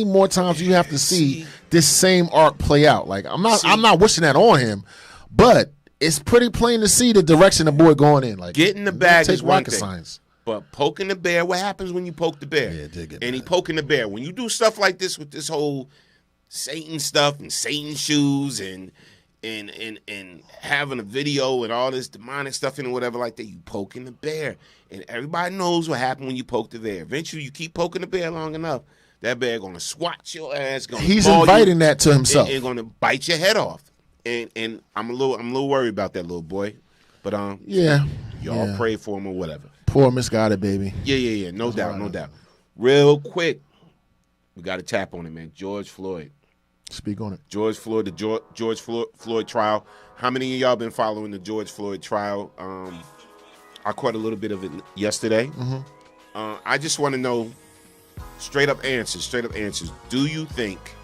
more times do you have to see this same arc play out? Like I'm not wishing that on him, but it's pretty plain to see the direction the boy going in. Like getting the bag is one thing. Science. But poking the bear, what happens when you poke the bear? Yeah, it did get and bad. he poking the bear. When you do stuff like this with this whole Satan stuff and Satan shoes and having a video and all this demonic stuff and whatever like that, you poking the bear. And everybody knows what happened when you poke the bear. Eventually, you keep poking the bear long enough, that bear gonna swat your ass. He's inviting that to himself. And gonna bite your head off. And I'm a little worried about that little boy. But y'all pray for him or whatever. Poor misguided baby. Yeah. No doubt. Real quick, we got to tap on it, man. George Floyd. Speak on it. George Floyd, the George Floyd trial. How many of y'all been following the George Floyd trial? I caught a little bit of it yesterday. I just want to know straight up answers. Do you think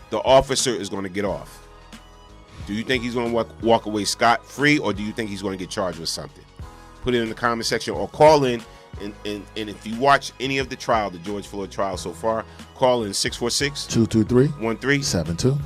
the officer is going to get off? Do you think he's going to walk away scot-free, or do you think he's going to get charged with something? Put it in the comment section or call in. And if you watch any of the trial, the George Floyd trial so far, call in 646-223-1372.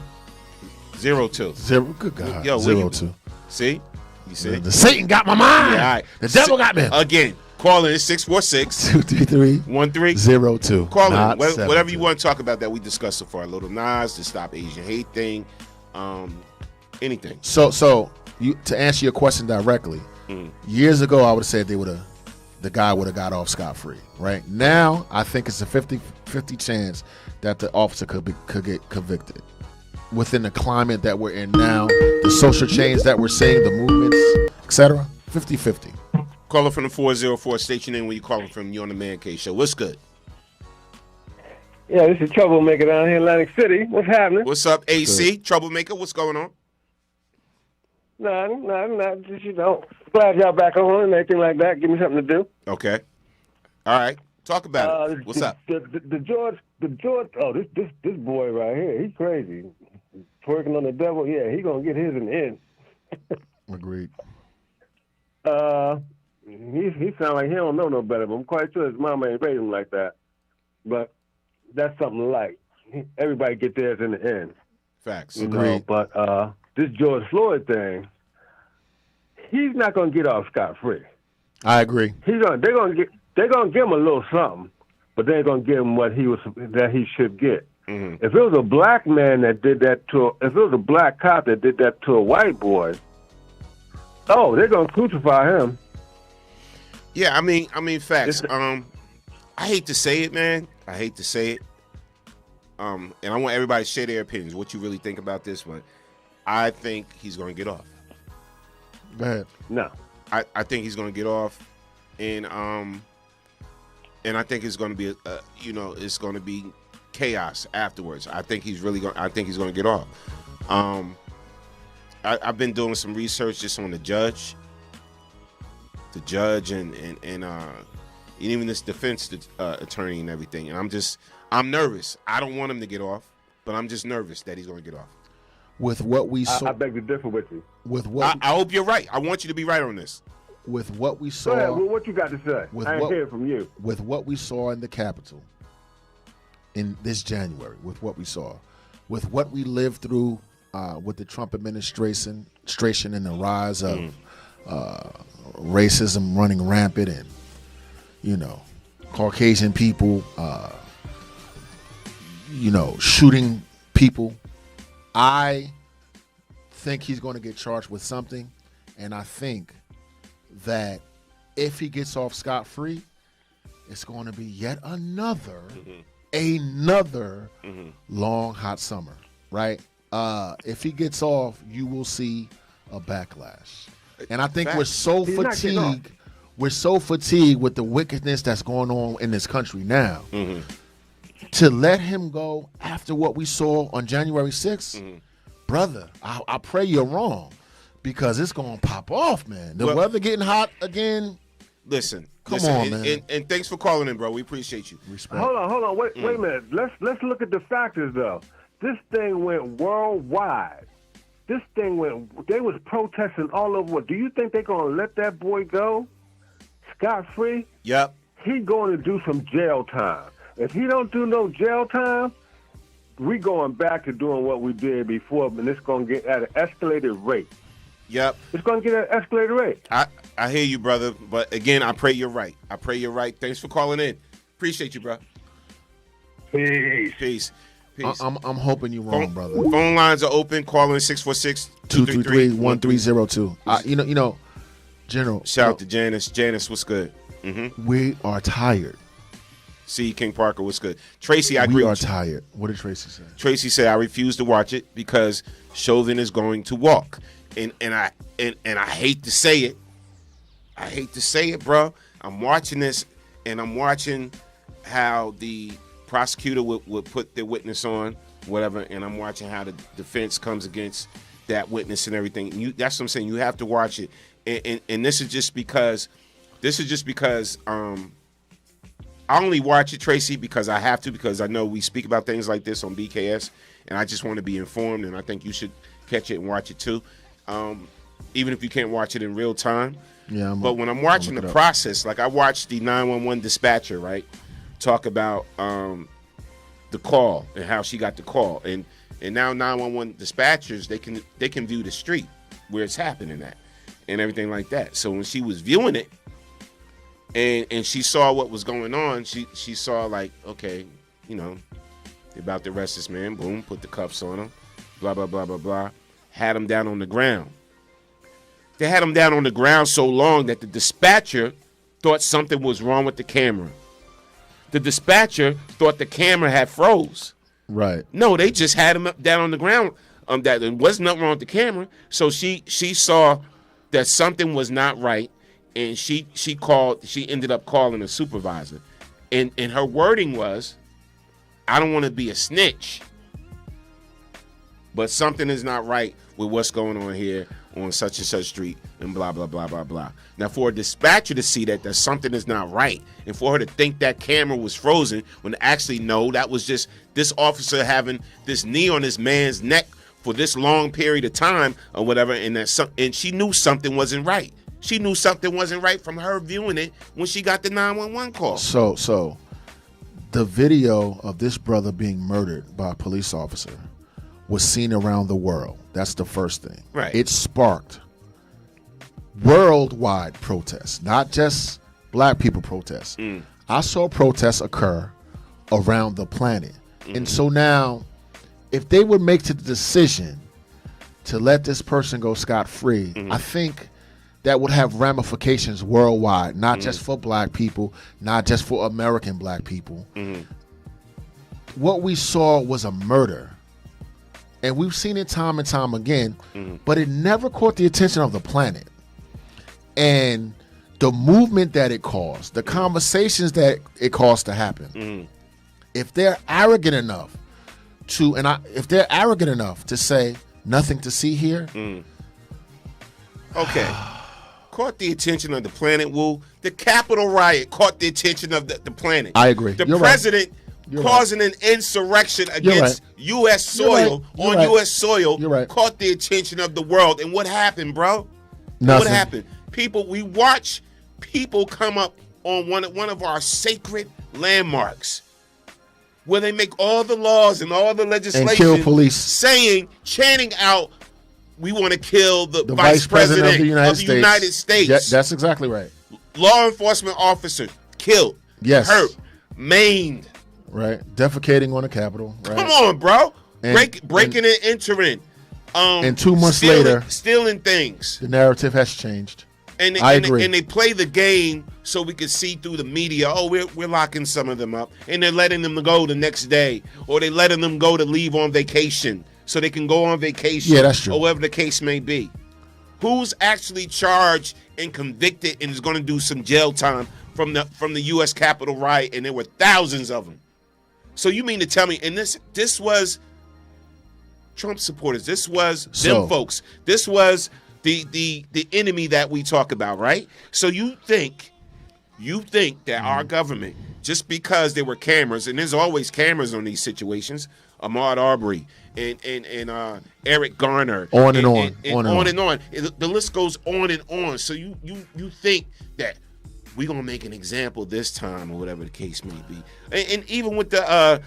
02. Good God. Yo, 02. See? You see? The Satan got my mind. Yeah, all right. The devil got me. Again, call in 646-223-1302. Call in. Whatever you want to talk about that we discussed so far. Lil Nas, the Stop Asian Hate thing, anything. So you to answer your question directly, years ago I would have said the guy would have got off scot-free. Right now, I think it's a 50-50 chance that the officer could get convicted. Within the climate that we're in now, the social change that we're seeing, the movements, etc. 50-50. Caller from the 404, state your name when you calling from. You on the Man Cave Show. What's good? Yeah, this is Troublemaker down here in Atlantic City. What's happening? What's up, AC? Good. Troublemaker, what's going on? No, just, glad y'all back on and everything like that. Give me something to do. Okay. All right. Talk about it. What's up? The George, this boy right here, he's crazy. Twerking on the devil, yeah, he gonna get his in the end. Agreed. He sound like he don't know no better, but I'm quite sure his mama ain't raised him like that. But that's something like. Everybody get theirs in the end. Facts. Agreed. But this George Floyd thing, he's not gonna get off scot-free. I agree. They're gonna give him a little something, but they ain't gonna give him what he should get. Mm-hmm. If it was a black man that did that if it was a black cop that did that to a white boy, Oh, they're gonna crucify him. Yeah, I mean, facts. I hate to say it, man. I hate to say it. And I want everybody to share their opinions, what you really think about this one. I think he's going to get off. Go ahead. No. I think he's going to get off, and I think it's going to be it's going to be chaos afterwards. I think he's going to get off. I've been doing some research just on the judge and even this defense attorney and everything, and I'm nervous. I don't want him to get off, but I'm just nervous that he's going to get off. With what we saw, I beg to differ with you. With what I hope you're right. I want you to be right on this. With what we saw, Go ahead. Well, what you got to say? I ain't hear from you. With what we saw in the Capitol in this January, with what we saw, with what we lived through with the Trump administration and the rise of racism running rampant, and Caucasian people, shooting people. I think he's going to get charged with something, and I think that if he gets off scot-free, it's going to be yet another long, hot summer, right? If he gets off, you will see a backlash. And I think we're so fatigued with the wickedness that's going on in this country now. To let him go after what we saw on January 6th, brother, I pray you're wrong, because it's going to pop off, man. The weather getting hot again. Listen, Come on, man. And thanks for calling in, bro. We appreciate you. Respect. Hold on. Wait a minute. Let's look at the factors, though. This thing went worldwide. They was protesting all over. Do you think they're going to let that boy go scot-free? Yep. He going to do some jail time. If he don't do no jail time, we going back to doing what we did before, and it's going to get at an escalated rate. Yep. It's going to get at an escalated rate. I hear you, brother. But again, I pray you're right. Thanks for calling in. Appreciate you, bro. Peace. I'm hoping you're wrong, brother. Phone lines are open. Call in 646-233-1302. General. Shout out to Janice. Janice, what's good? We are tired. C. King Parker, what's good? Tracy, I agree. We are tired. What did Tracy say? Tracy said, I refuse to watch it because Chauvin is going to walk. And I hate to say it. I hate to say it, bro. I'm watching this, and I'm watching how the prosecutor would put their witness on, whatever, and I'm watching how the defense comes against that witness and everything. That's what I'm saying. You have to watch it. And this is just because I only watch it, Tracy, because I have to, because I know we speak about things like this on BKS, and I just want to be informed, and I think you should catch it and watch it too, even if you can't watch it in real time. Yeah, but when I'm watching the process, like I watched the 911 dispatcher, right, talk about the call and how she got the call, and now 911 dispatchers, they can view the street where it's happening at and everything like that. So when she was viewing it, and she saw what was going on, she saw like, okay, they're about to arrest this man. Boom, put the cuffs on him, blah, blah, blah, blah, blah. Had him down on the ground. They had him down on the ground so long that the dispatcher thought something was wrong with the camera. The dispatcher thought the camera had froze. Right. No, they just had him up down on the ground. That there wasn't nothing wrong with the camera. So she saw that something was not right, and she ended up calling a supervisor. And her wording was, I don't want to be a snitch, but something is not right with what's going on here on such and such street and blah, blah, blah, blah, blah. Now, for a dispatcher to see that something is not right, and for her to think that camera was frozen when actually, no, that was just this officer having this knee on this man's neck for this long period of time or whatever, and she knew something wasn't right. She knew something wasn't right from her viewing it when she got the 911 call. So the video of this brother being murdered by a police officer was seen around the world. That's the first thing. Right. It sparked worldwide protests, not just black people protests. I saw protests occur around the planet. And so now, if they would make the decision to let this person go scot-free, I think that would have ramifications worldwide, not just for black people, not just for American black people. What we saw was a murder. And we've seen it time and time again, but it never caught the attention of the planet. And the movement that it caused, the conversations that it caused to happen, if they're arrogant enough to say nothing to see here. Okay. Caught the attention of the planet, Woo. The Capitol riot caught the attention of the planet. I agree. The You're president right. You're causing an insurrection against U.S. soil U.S. soil caught the attention of the world. And what happened, bro? Nothing. What happened? We watch people come up on one of our sacred landmarks where they make all the laws and all the legislation and kill police, chanting out, we want to kill the vice president of the United States. That's exactly right. Law enforcement officer killed, hurt, maimed. Right, defecating on the Capitol. Right? Come on, bro. Breaking and entering. And 2 months later, stealing things. The narrative has changed. And I agree. And they play the game so we can see through the media. Oh, we're locking some of them up, and they're letting them go the next day, or they're letting them go to leave on vacation so they can go on vacation. Yeah, that's true. Or whatever the case may be. Who's actually charged and convicted and is going to do some jail time from the U.S. Capitol riot? And there were thousands of them. So you mean to tell me, and this was Trump supporters, this was them folks, this was the enemy that we talk about, right? So you think that our government, just because there were cameras, and there's always cameras on these situations, Ahmaud Arbery and Eric Garner, on and on. The list goes on and on. So you think that we're gonna make an example this time, or whatever the case may be, and even with the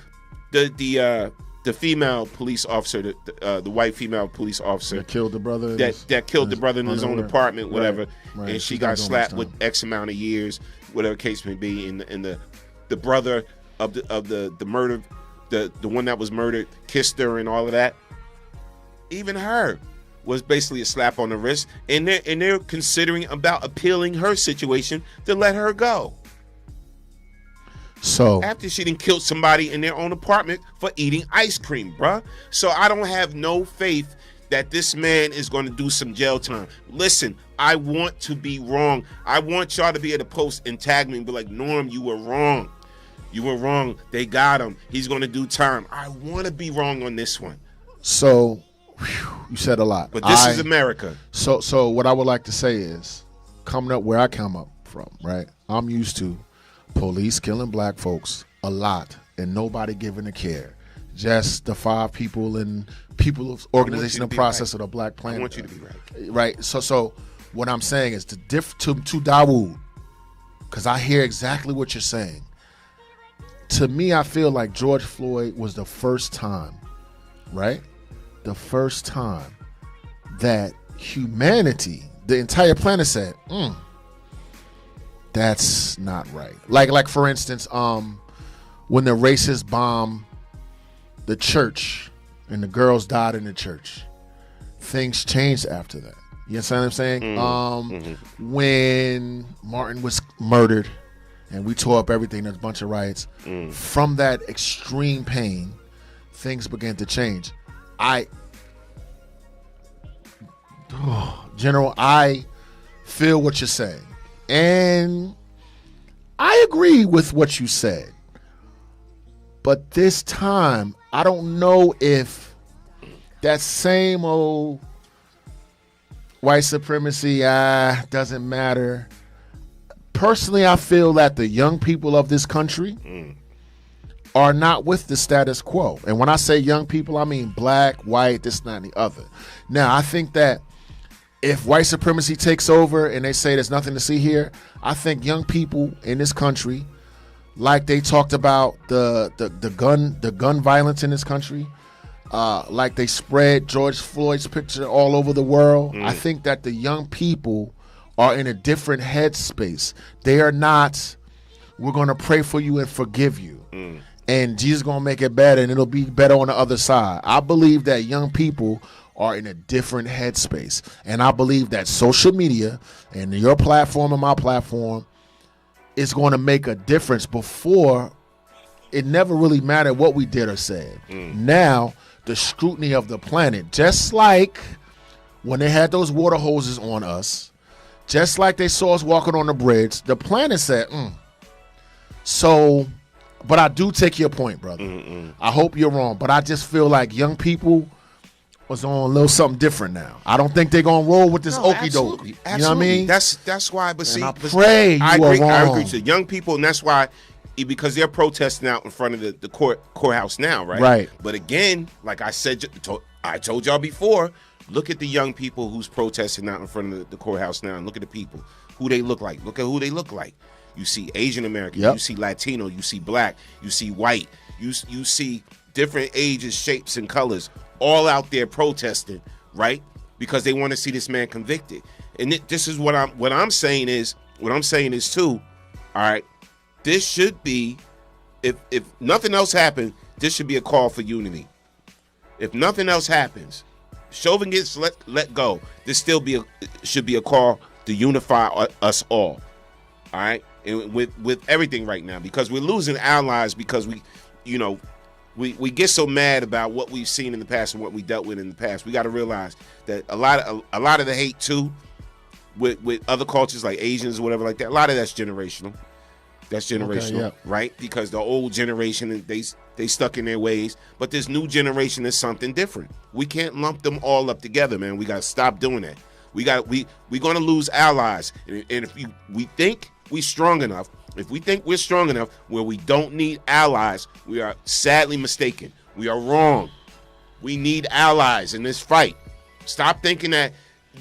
female police officer, the white female police officer that killed the brother, that killed the brother in his own apartment, whatever, right. And she got slapped with X amount of years, whatever the case may be, and the brother of the murder, the one that was murdered, kissed her and all of that. Even her was basically a slap on the wrist, and they're considering about appealing her situation to let her go. So after she done killed somebody in their own apartment for eating ice cream, bruh. So I don't have no faith that this man is going to do some jail time. Listen, I want to be wrong. I want y'all to be able to post and tag me and be like, Norm, you were wrong. You were wrong. They got him. He's going to do time. I want to be wrong on this one. So you said a lot. But this is America. So what I would like to say is, coming up where I come up from, right? I'm used to police killing black folks a lot and nobody giving a care. Just the 5 people and people's organization and process of the Black Planet. I want you to be right. Right. So what I'm saying is to Dawood, because I hear exactly what you're saying. To me, I feel like George Floyd was the first time, right? The first time that humanity, the entire planet said, that's not right. Like for instance, when the racists bombed the church and the girls died in the church, things changed after that. You understand what I'm saying? When Martin was murdered and we tore up everything, there's a bunch of riots. From that extreme pain, things began to change. General, I feel what you're saying. And I agree with what you said. But this time, I don't know if that same old white supremacy doesn't matter. Personally, I feel that the young people of this country are not with the status quo. And when I say young people, I mean black, white, this, that, and the other. Now, I think that if white supremacy takes over and they say there's nothing to see here, I think young people in this country, like they talked about the gun violence in this country, like they spread George Floyd's picture all over the world. I think that the young people are in a different headspace. They are not, we're going to pray for you and forgive you. And Jesus is going to make it better and it'll be better on the other side. I believe that young people are in a different headspace. And I believe that social media and your platform and my platform is going to make a difference. Before, it never really mattered what we did or said. Now, the scrutiny of the planet, just like when they had those water hoses on us, just like they saw us walking on the bridge, the planet said, So, but I do take your point, brother. I hope you're wrong, but I just feel like young people was on a little something different now. I don't think they're gonna roll with this okey doke. You know what I mean? That's why. But see, I pray I you agree. are I wrong. agree to young people, and that's why, because they're protesting out in front of the courthouse now, right? Right. But again, like I said, I told y'all before. Look at the young people who's protesting out in front of the courthouse now, and look at the people who they look like. Look at who they look like. You see Asian American, you see Latino, you see black, you see white, you see different ages, shapes, and colors all out there protesting, right? Because they want to see this man convicted. And this is what I'm saying is too, all right, this should be, if nothing else happens, this should be a call for unity. If nothing else happens, Chauvin gets let go, this still should be a call to unify us all right? And with everything right now, because we're losing allies because we get so mad about what we've seen in the past and what we dealt with in the past. We got to realize that a lot of the hate too, with other cultures like Asians or whatever like that, a lot of that's generational. That's generational, right? Because the old generation, they stuck in their ways, but this new generation is something different. We can't lump them all up together, man. We got to stop doing that. We're going to lose allies, and if we think we're strong enough, if we think we're strong enough where we don't need allies, we are sadly mistaken. We are wrong. We need allies in this fight. Stop thinking that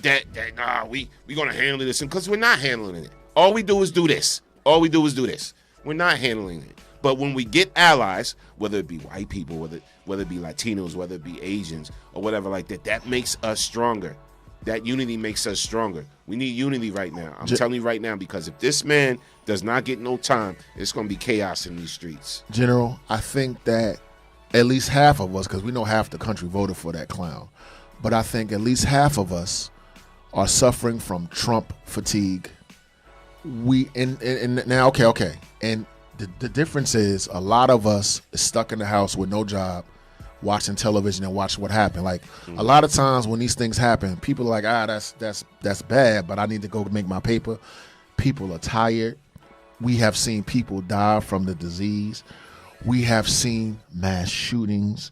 we're going to handle this, because we're not handling it. All we do is do this. We're not handling it. But when we get allies, whether it be white people, whether it be Latinos, whether it be Asians, or whatever like that, that makes us stronger. That unity makes us stronger. We need unity right now. I'm telling you right now, because if this man does not get no time, it's going to be chaos in these streets. General, I think that at least half of us, because we know half the country voted for that clown, but I think at least half of us are suffering from Trump fatigue. Now, okay. And the difference is a lot of us is stuck in the house with no job, watching television and watch what happened. Like a lot of times when these things happen, people are like, that's bad, but I need to go make my paper. People are tired. We have seen people die from the disease. We have seen mass shootings.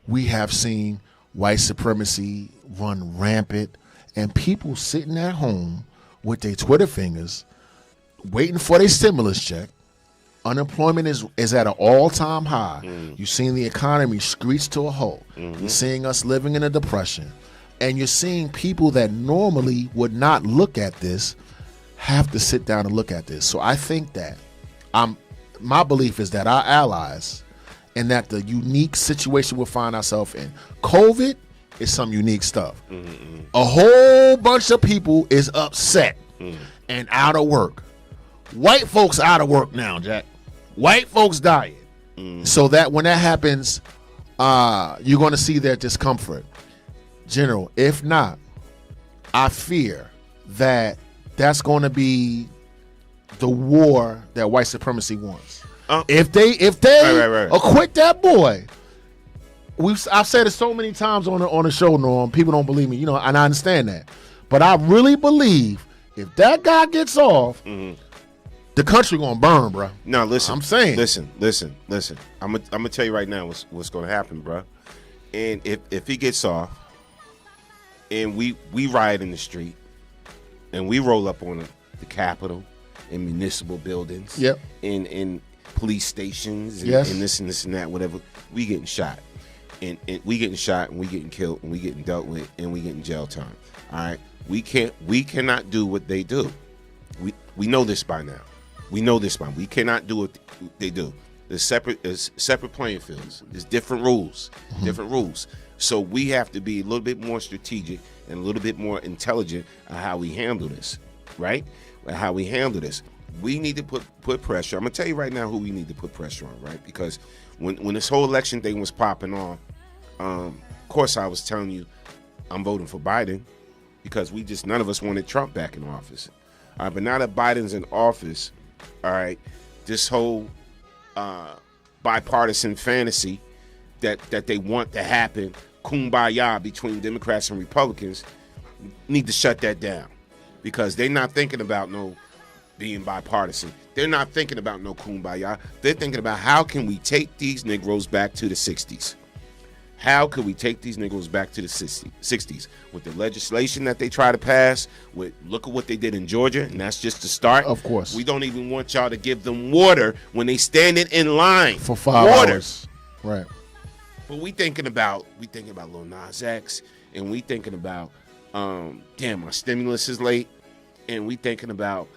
We have seen white supremacy run rampant, and people sitting at home with their Twitter fingers waiting for their stimulus check. Unemployment is at an all-time high. You're seeing the economy screech to a halt. You're seeing us living in a depression. And you're seeing people that normally would not look at this have to sit down and look at this. So I think that my belief is that our allies, and that the unique situation we'll find ourselves in, COVID is some unique stuff. A whole bunch of people is upset and out of work. White folks out of work now, Jack. White folks dying. So that when that happens, you're going to see their discomfort. General, if not, I fear that that's going to be the war that white supremacy wants. If they acquit that boy, I've said it so many times on the show, Norm. People don't believe me, and I understand that. But I really believe if that guy gets off, the country gonna burn, bro. No, listen. I'm saying. Listen. I'm gonna tell you right now what's gonna happen, bro. And if he gets off, and we riot in the street, and we roll up on the Capitol, in municipal buildings, in police stations, and this and that, whatever, we getting shot, and we getting shot, and we getting killed, and we getting dealt with, and we getting jail time. All right, we cannot do what they do. We know this by now. We cannot do what they do. There's separate playing fields. There's different rules. So we have to be a little bit more strategic and a little bit more intelligent on how we handle this, right? How we handle this. We need to put pressure. I'm gonna tell you right now who we need to put pressure on, right? Because when this whole election thing was popping off, of course I was telling you, I'm voting for Biden because none of us wanted Trump back in office. All right, but now that Biden's in office, all right, this whole bipartisan fantasy that they want to happen, kumbaya between Democrats and Republicans, need to shut that down because they're not thinking about no being bipartisan. They're not thinking about no kumbaya. They're thinking about how can we take these Negroes back to the 60s? How could we take these Negroes back to the 60s? With the legislation that they try to pass, look at what they did in Georgia, and that's just the start. Of course. We don't even want y'all to give them water when they standing in line. For 5 hours. Right. But we thinking about Lil Nas X, and we thinking about, damn, my stimulus is late, and we thinking about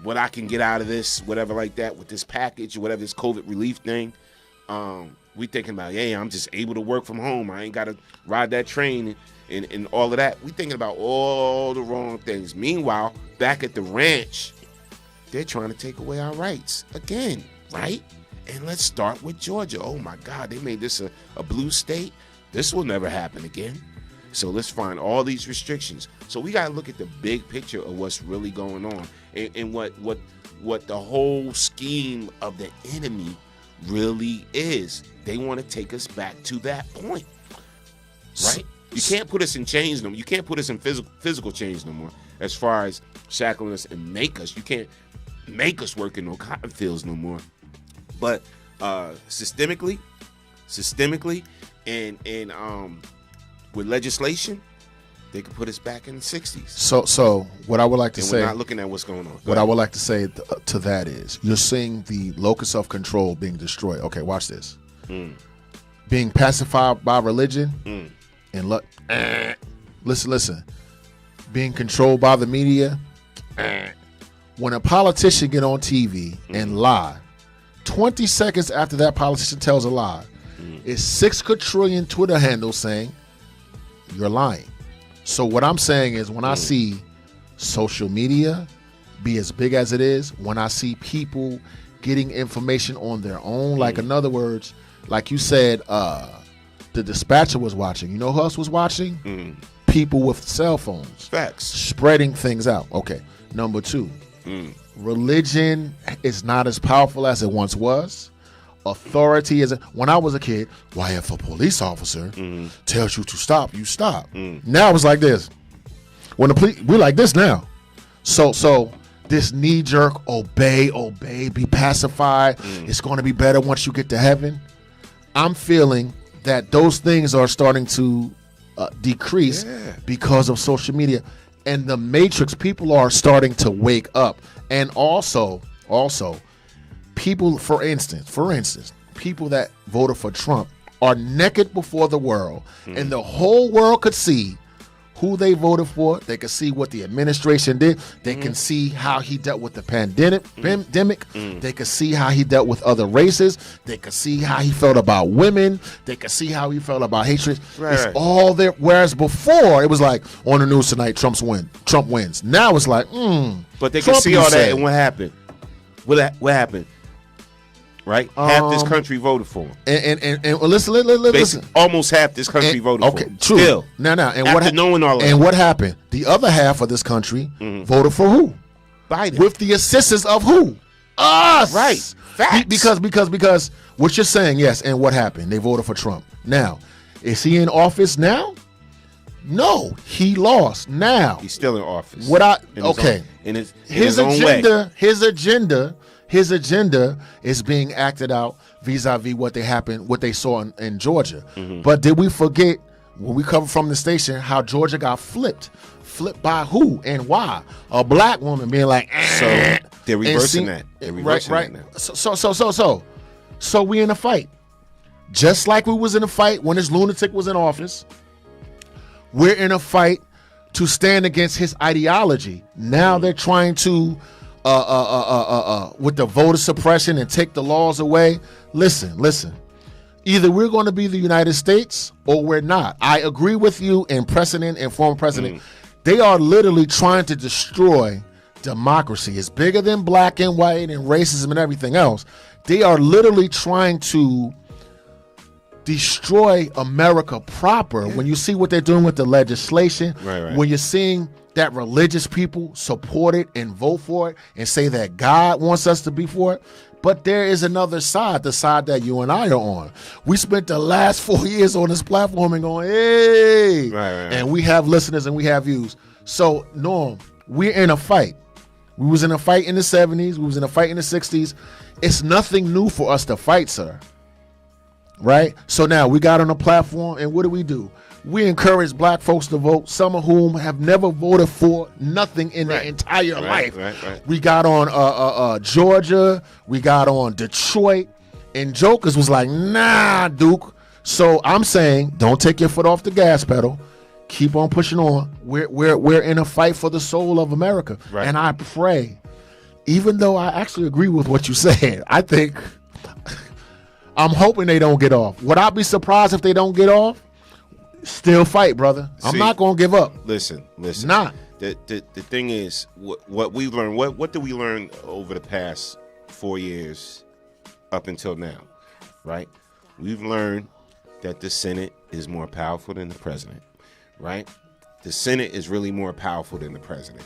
what I can get out of this, whatever like that, with this package or whatever, this COVID relief thing. We thinking about, I'm just able to work from home. I ain't got to ride that train and all of that. We thinking about all the wrong things. Meanwhile, back at the ranch, they're trying to take away our rights again, right? And let's start with Georgia. Oh, my God, they made this a blue state. This will never happen again. So let's find all these restrictions. So we got to look at the big picture of what's really going on and what the whole scheme of the enemy really is. They want to take us back to that point, right? You can't put us in chains no more. You can't put us in physical chains no more as far as shackling us and make us. You can't make us work in no cotton fields no more. But systemically, and with legislation, they could put us back in the 60s. So what I would like to say, we're not looking at what's going on. What I would like to say to that is, you're seeing the locus of control being destroyed. Okay, watch this. Being pacified by religion, and listen. Being controlled by the media. When a politician get on TV and lie, 20 seconds after that politician tells a lie, is 6 quadrillion Twitter handles saying you're lying. So what I'm saying is, when I see social media be as big as it is, when I see people getting information on their own, like in other words, like you said, the dispatcher was watching. You know who else was watching? People with cell phones. Facts. Spreading things out. Okay. Number 2, religion is not as powerful as it once was. Authority is. When I was a kid, why if a police officer tells you to stop, you stop. Now it's like this. When the police, we're like this now. So this knee jerk, obey, be pacified. It's going to be better once you get to heaven. I'm feeling that those things are starting to decrease because of social media and the matrix. People are starting to wake up, and also people, for instance, people that voted for Trump are naked before the world, and the whole world could see who they voted for. They could see what the administration did. They can see how he dealt with the pandemic. They could see how he dealt with other races. They could see how he felt about women. They could see how he felt about hatred. It's all there. Whereas before, it was like, on the news tonight, Trump wins. Now it's like, But they can see all that, and what happened? What happened? Right? Half this country voted for him. And listen. Almost half this country voted for him. True. Still. Now. And after knowing all that. And what happened? The other half of this country voted for who? Biden. With the assistance of who? Us. Right. Facts. Because what you're saying, yes, and what happened? They voted for Trump. Now, is he in office now? No, he lost. Now he's still in office. His agenda is being acted out vis-a-vis what they saw in Georgia. But did we forget, when we come from the station, how Georgia got flipped? Flipped by who and why? A black woman being like, so they're reversing that. They're reversing that now. So we in a fight. Just like we was in a fight when this lunatic was in office, we're in a fight to stand against his ideology. Now they're trying to with the voter suppression and take the laws away. Listen. Either we're going to be the United States or we're not. I agree with you and President and former President. They are literally trying to destroy democracy. It's bigger than black and white and racism and everything else. They are literally trying to destroy America proper. When you see what they're doing with the legislation, Right. when you're seeing that religious people support it and vote for it and say that God wants us to be for it. But there is another side, the side that you and I are on. We spent the last 4 years on this platform and going, hey, Right. and we have listeners and we have views. So, Norm, we're in a fight. We was in a fight in the 70s. We was in a fight in the 60s. It's nothing new for us to fight, sir. Right? So now we got on a platform, and what do? We encourage black folks to vote, some of whom have never voted for nothing in their entire life. Right. We got on Georgia. We got on Detroit. And Jokers was like, nah, Duke. So I'm saying, don't take your foot off the gas pedal. Keep on pushing on. We're in a fight for the soul of America. Right. And I pray, even though I actually agree with what you said, I think I'm hoping they don't get off. Would I be surprised if they don't get off? Still fight, brother. I'm not gonna give up. Listen. Nah. The thing is, what we learned. What did we learn over the past 4 years, up until now? Right. We've learned that the Senate is more powerful than the president. Right. The Senate is really more powerful than the president.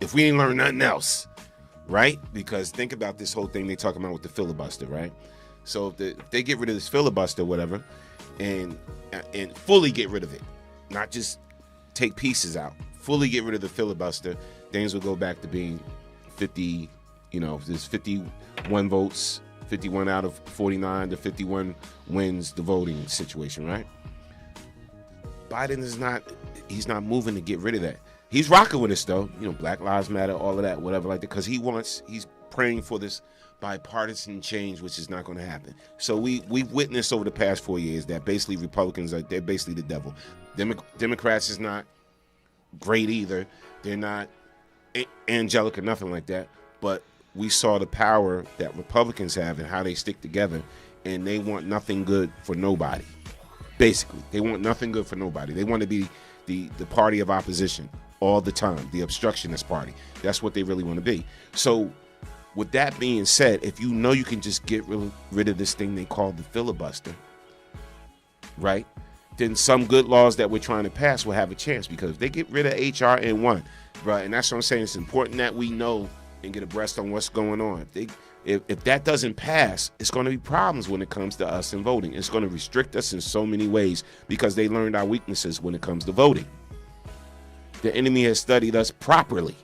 If we ain't learned nothing else, right? Because think about this whole thing they talking about with the filibuster, right? So if they get rid of this filibuster, whatever, and fully get rid of it, not just take pieces out, fully get rid of the filibuster, things will go back to being 50, there's 51 votes, 51 out of 49 to 51 wins the voting situation, right? Biden he's not moving to get rid of that. He's rocking with us though, Black Lives Matter, all of that, whatever like that, because he's praying for this bipartisan change, which is not going to happen. So we've witnessed over the past 4 years that basically Republicans they're basically the devil. Democrats is not great either. They're not angelic or nothing like that. But we saw the power that Republicans have and how they stick together, and they want nothing good for nobody. Basically, they want nothing good for nobody. They want to be the party of opposition all the time, the obstructionist party. That's what they really want to be. So with that being said, if you know you can just get rid of this thing they call the filibuster, right, then some good laws that we're trying to pass will have a chance, because if they get rid of H.R. N1, right, and that's what I'm saying, it's important that we know and get abreast on what's going on. If that doesn't pass, it's going to be problems when it comes to us and voting. It's going to restrict us in so many ways because they learned our weaknesses when it comes to voting. The enemy has studied us properly,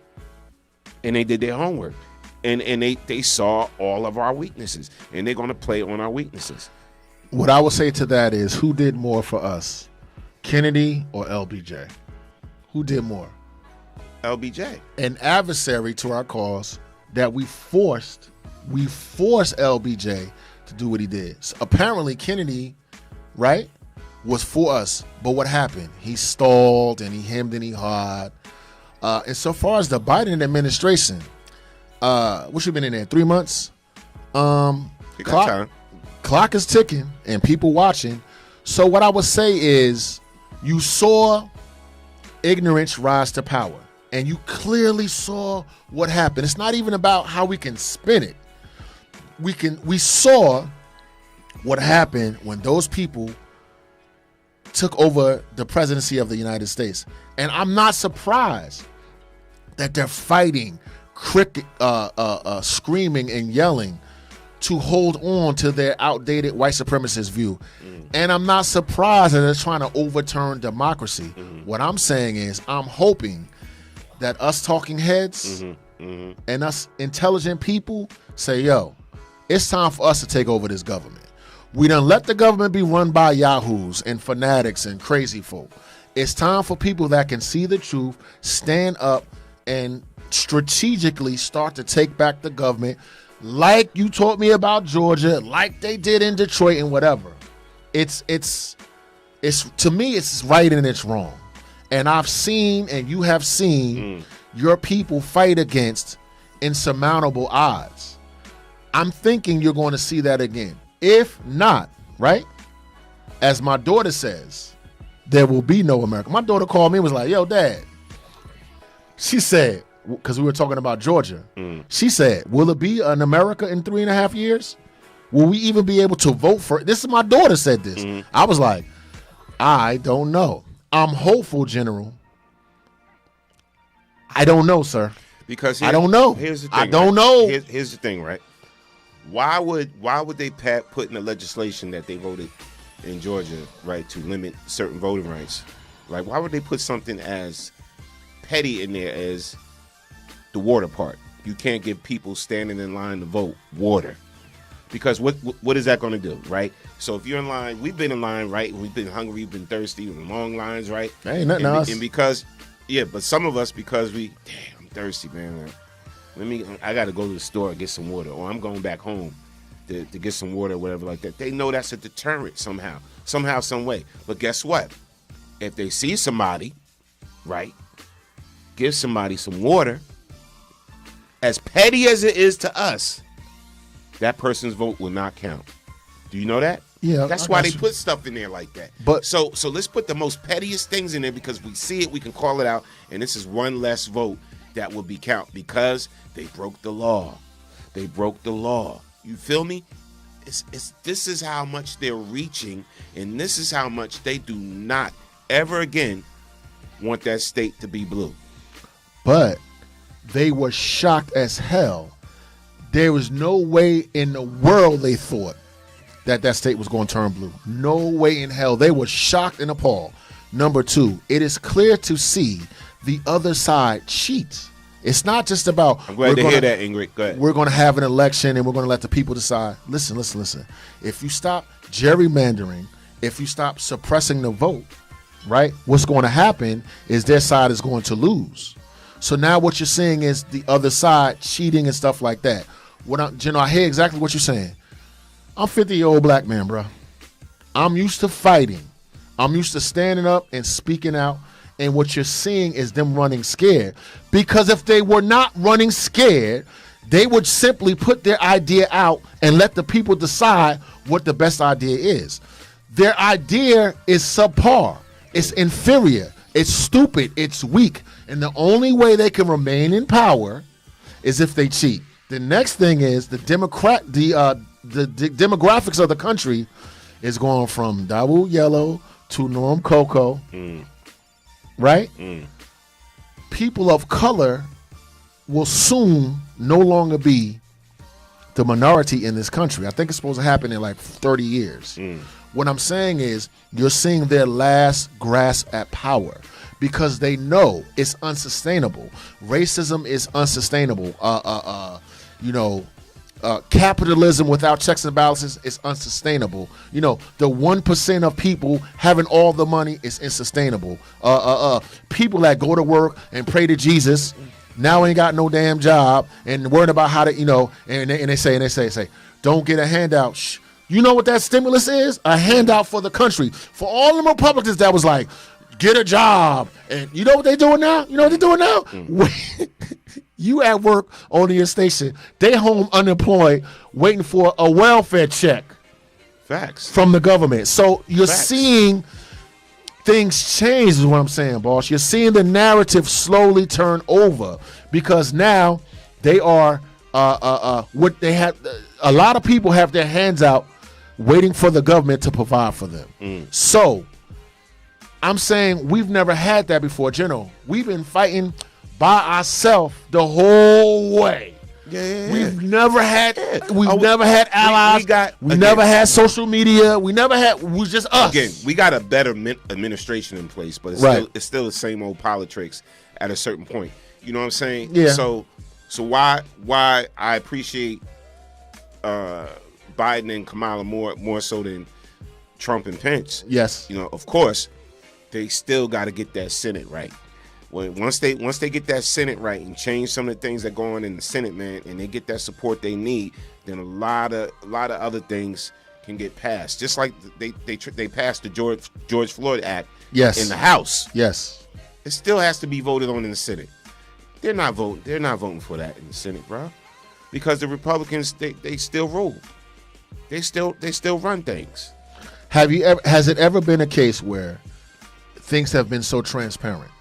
and they did their homework. And they saw all of our weaknesses, and they're going to play on our weaknesses. What I would say to that is, who did more for us, Kennedy or LBJ? Who did more? LBJ. An adversary to our cause that we forced LBJ to do what he did. So apparently Kennedy, right, was for us, but what happened? He stalled and he hemmed and he hawed. And so far as the Biden administration, what you been in there, 3 months? Clock is ticking and people watching. So what I would say is, you saw ignorance rise to power, and you clearly saw what happened. It's not even about how we can spin it. We saw what happened when those people took over the presidency of the United States. And I'm not surprised that they're fighting, screaming and yelling to hold on to their outdated white supremacist view. And I'm not surprised that they're trying to overturn democracy. What I'm saying is, I'm hoping that us talking heads and us intelligent people say, yo, it's time for us to take over this government. We done let the government be run by yahoos and fanatics and crazy folk. It's time for people that can see the truth, stand up, and strategically start to take back the government, like you taught me about Georgia, like they did in Detroit and whatever. It's to me, it's right and it's wrong. And I've seen, and you have seen, your people fight against insurmountable odds. I'm thinking you're going to see that again. If not, right, as my daughter says, there will be no America. My daughter called me and was like, yo, Dad, she said, because we were talking about Georgia, she said, will it be an America in 3.5 years? Will we even be able to vote for it? This is my daughter said this. I was like, I don't know. I'm hopeful, General. I don't know, sir. Because I don't know. Here's the thing. I don't know. Here's the thing, right? Why would they put in the legislation that they voted in Georgia, right, to limit certain voting rights? Like, why would they put something as petty in there as the water part? You can't give people standing in line to vote water. Because what is that going to do, right? So if you're in line, we've been in line, right? We've been hungry, we've been thirsty, we've been long lines, right? Ain't nothing else. And because, but some of us, because I'm thirsty, man. I got to go to the store and get some water, or I'm going back home to get some water or whatever like that. They know that's a deterrent somehow, some way. But guess what? If they see somebody, right, give somebody some water, as petty as it is to us, that person's vote will not count. Do you know that? Yeah. That's why they put stuff in there like that. But so let's put the most pettiest things in there because we see it, we can call it out, and this is one less vote that will be count because they broke the law. They broke the law. You feel me? This is how much they're reaching, and this is how much they do not ever again want that state to be blue. But they were shocked as hell. There was no way in the world they thought that state was going to turn blue. No way in hell. They were shocked and appalled. Number two, it is clear to see the other side cheat. It's not just about. I'm glad to hear that, Ingrid. Go ahead. We're going to have an election and we're going to let the people decide. Listen. If you stop gerrymandering, if you stop suppressing the vote, right, what's going to happen is their side is going to lose. So now what you're seeing is the other side cheating and stuff like that. I hear exactly what you're saying. I'm 50-year-old black man, bro. I'm used to fighting. I'm used to standing up and speaking out. And what you're seeing is them running scared. Because if they were not running scared, they would simply put their idea out and let the people decide what the best idea is. Their idea is subpar. It's inferior. It's stupid. It's weak. And the only way they can remain in power is if they cheat. The next thing is the demographics of the country is going from Dawu Yellow to Norm Coco. Right? People of color will soon no longer be the minority in this country. I think it's supposed to happen in like 30 years. What I'm saying is you're seeing their last grasp at power because they know it's unsustainable. Racism is unsustainable. Capitalism without checks and balances is unsustainable. The 1% of people having all the money is unsustainable. People that go to work and pray to Jesus now ain't got no damn job and worrying about how to, and they say, don't get a handout. Shh. You know what that stimulus is? A handout for the country. For all the Republicans that was like, get a job. And you know what they're doing now? You at work on your station, they home unemployed, waiting for a welfare check. Facts. From the government. So you're seeing things change is what I'm saying, boss. You're seeing the narrative slowly turn over because now they are what they have. A lot of people have their hands out waiting for the government to provide for them. So I'm saying we've never had that before, General. We've been fighting by ourselves the whole way. Yeah. We've never had allies. We never had social media. We was just us. Again, we got a better administration in place, but it's still the same old politics at a certain point. You know what I'm saying? Yeah. So why I appreciate Biden and Kamala more so than Trump and Pence. Yes. Of course, they still got to get that Senate right. Once they get that Senate right and change some of the things that go on in the Senate, man, and they get that support they need, then a lot of other things can get passed. Just like they passed the George Floyd Act in the House. Yes. It still has to be voted on in the Senate. They're not voting for that in the Senate, bro. Because the Republicans they still rule. They still run things. Has it ever been a case where things have been so transparent?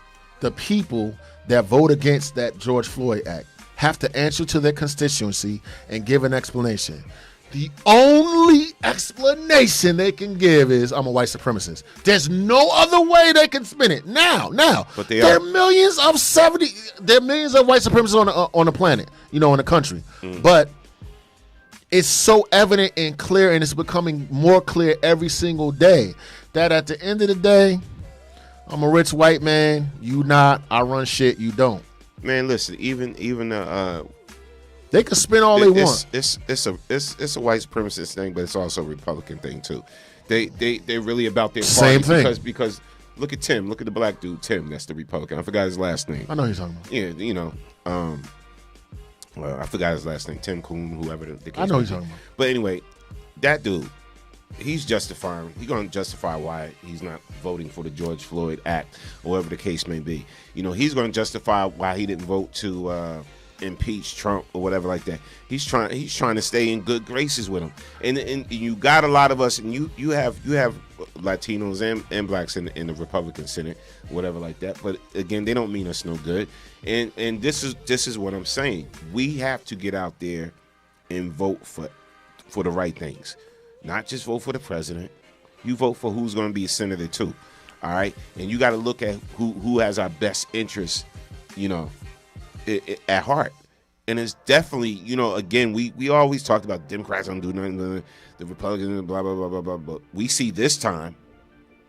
The people that vote against that George Floyd Act have to answer to their constituency and give an explanation. The only explanation they can give is I'm a white supremacist. There's no other way they can spin it. Now, But there are millions of white supremacists on the planet, in the country. But it's so evident and clear, and it's becoming more clear every single day, that at the end of the day, I'm a rich white man, you not, I run shit, you don't. Man, listen, even they can spin all they want. It's a white supremacist thing, but it's also a Republican thing too. They're really about their Same party thing. because look at Tim, look at the black dude Tim. That's the Republican. I forgot his last name. I know who you're talking about. Yeah, well, I forgot his last name. Tim Coon, whoever the case I know may who you're be. talking about. But anyway, that dude, he's justifying. He's going to justify why he's not voting for the George Floyd Act, or whatever the case may be. He's going to justify why he didn't vote to impeach Trump or whatever like that. He's trying to stay in good graces with him. And you got a lot of us, and you have Latinos and blacks in the Republican Senate, whatever like that. But again, they don't mean us no good. And this is what I'm saying. We have to get out there and vote for the right things. Not just vote for the president. You vote for who's going to be a senator too. All right? And you got to look at who has our best interests, at heart. And it's definitely, again, we always talked about Democrats don't do nothing, the Republicans, blah, blah, blah, blah, blah. But we see this time,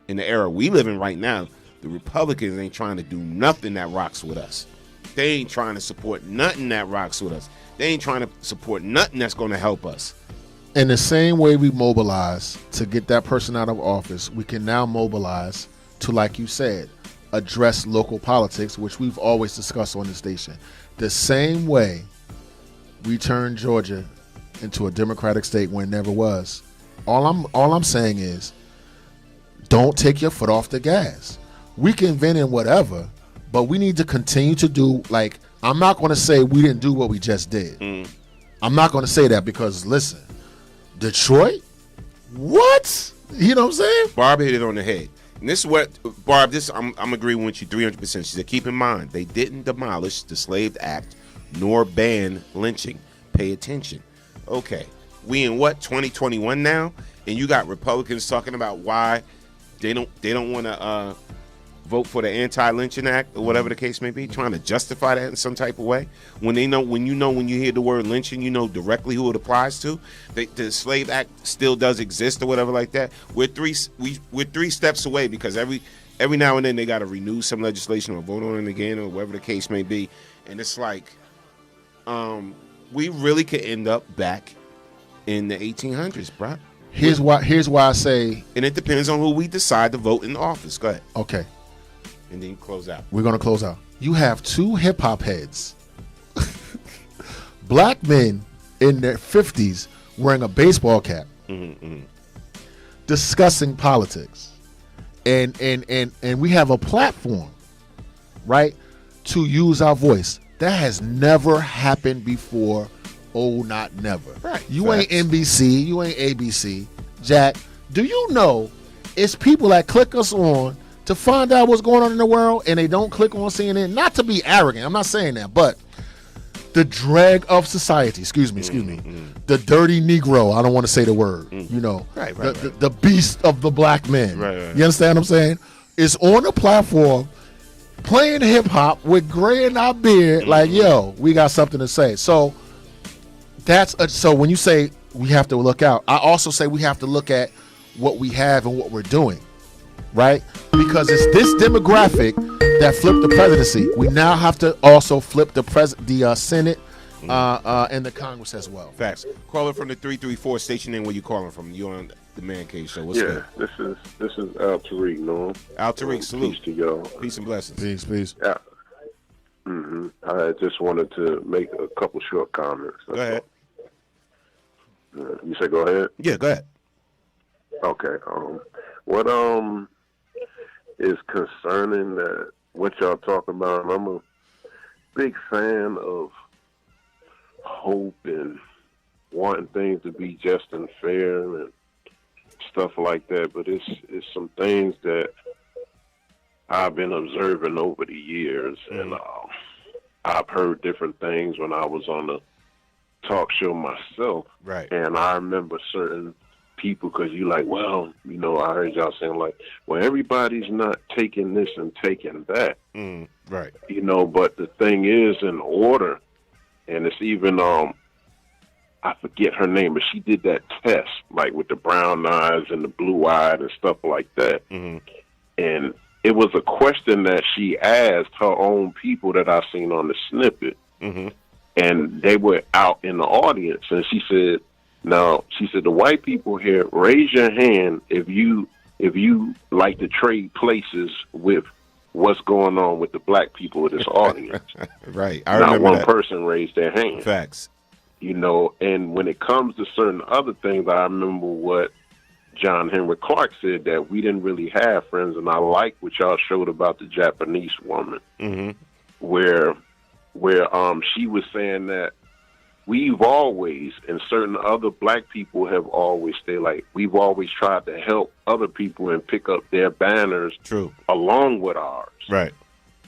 in the era we live in right now, the Republicans ain't trying to do nothing that rocks with us. They ain't trying to support nothing that rocks with us. They ain't trying to support nothing that's going to help us. In the same way we mobilize to get that person out of office, we can now mobilize to, like you said, address local politics, which we've always discussed on the station. The same way we turned Georgia into a Democratic state when it never was. All I'm saying is, don't take your foot off the gas. We can vent in whatever, but we need to continue to do, like, I'm not going to say we didn't do what we just did. I'm not going to say that because, listen, Detroit? What? You know what I'm saying? Barb hit it on the head. And this is what, Barb, I'm agreeing with you 300%. She said, keep in mind, they didn't demolish the Slave Act nor ban lynching. Pay attention. Okay, we in what, 2021 now? And you got Republicans talking about why they don't want to vote for the Anti-Lynching Act or whatever the case may be, trying to justify that in some type of way. When you hear the word lynching, you know directly who it applies to. The Slave Act still does exist or whatever like that. We're three steps away because every now and then they got to renew some legislation or vote on it again or whatever the case may be. And it's like, we really could end up back in the 1800s, bro. Here's why I say, and it depends on who we decide to vote in office. Go ahead. Okay. And then close out. We're going to close out. You have two hip-hop heads. Black men in their 50s wearing a baseball cap. Discussing politics. And we have a platform, right, to use our voice. That has never happened before. Oh, not never. Right. You ain't NBC. You ain't ABC. Jack, do you know it's people that click us on to find out what's going on in the world, and they don't click on CNN? Not to be arrogant. I'm not saying that, but the drag of society. Excuse me. The dirty Negro. I don't want to say the word. Right. The beast of the black man. Right. You understand what I'm saying? It's on the platform playing hip hop with gray in our beard. Like, yo, we got something to say. So so when you say we have to look out, I also say we have to look at what we have and what we're doing, right? Because it's this demographic that flipped the presidency. We now have to also flip the Senate and the Congress as well. Facts. Caller from the 334 station in where you calling from. You on the Man Cave Show. What's good? This is Al Tariq, no? Al Tariq, salute. Peace to y'all. Peace and blessings. Peace. Yeah. I just wanted to make a couple short comments. Go ahead. You say go ahead? Yeah, go ahead. Okay. What is concerning that what y'all talking about? I'm a big fan of hope and wanting things to be just and fair and stuff like that. But it's some things that I've been observing over the years, and I've heard different things when I was on the talk show myself. Right. And I remember certain people, because you like, well, you know, I heard y'all saying like, well, everybody's not taking this and taking that. Right. You know, but the thing is, in order, and it's even, I forget her name, but she did that test, like with the brown eyes and the blue eyed and stuff like that. And it was a question that she asked her own people that I seen on the snippet. And they were out in the audience, and she said, the white people here, raise your hand if you like to trade places with what's going on with the black people in this audience. Right. I Not remember one that. person raised their hand. Facts. You know, and when it comes to certain other things, I remember what John Henry Clark said, that we didn't really have friends, and I like what y'all showed about the Japanese woman, where she was saying that we've always, and certain other black people have always stayed like, we've always tried to help other people and pick up their banners along with ours. Right.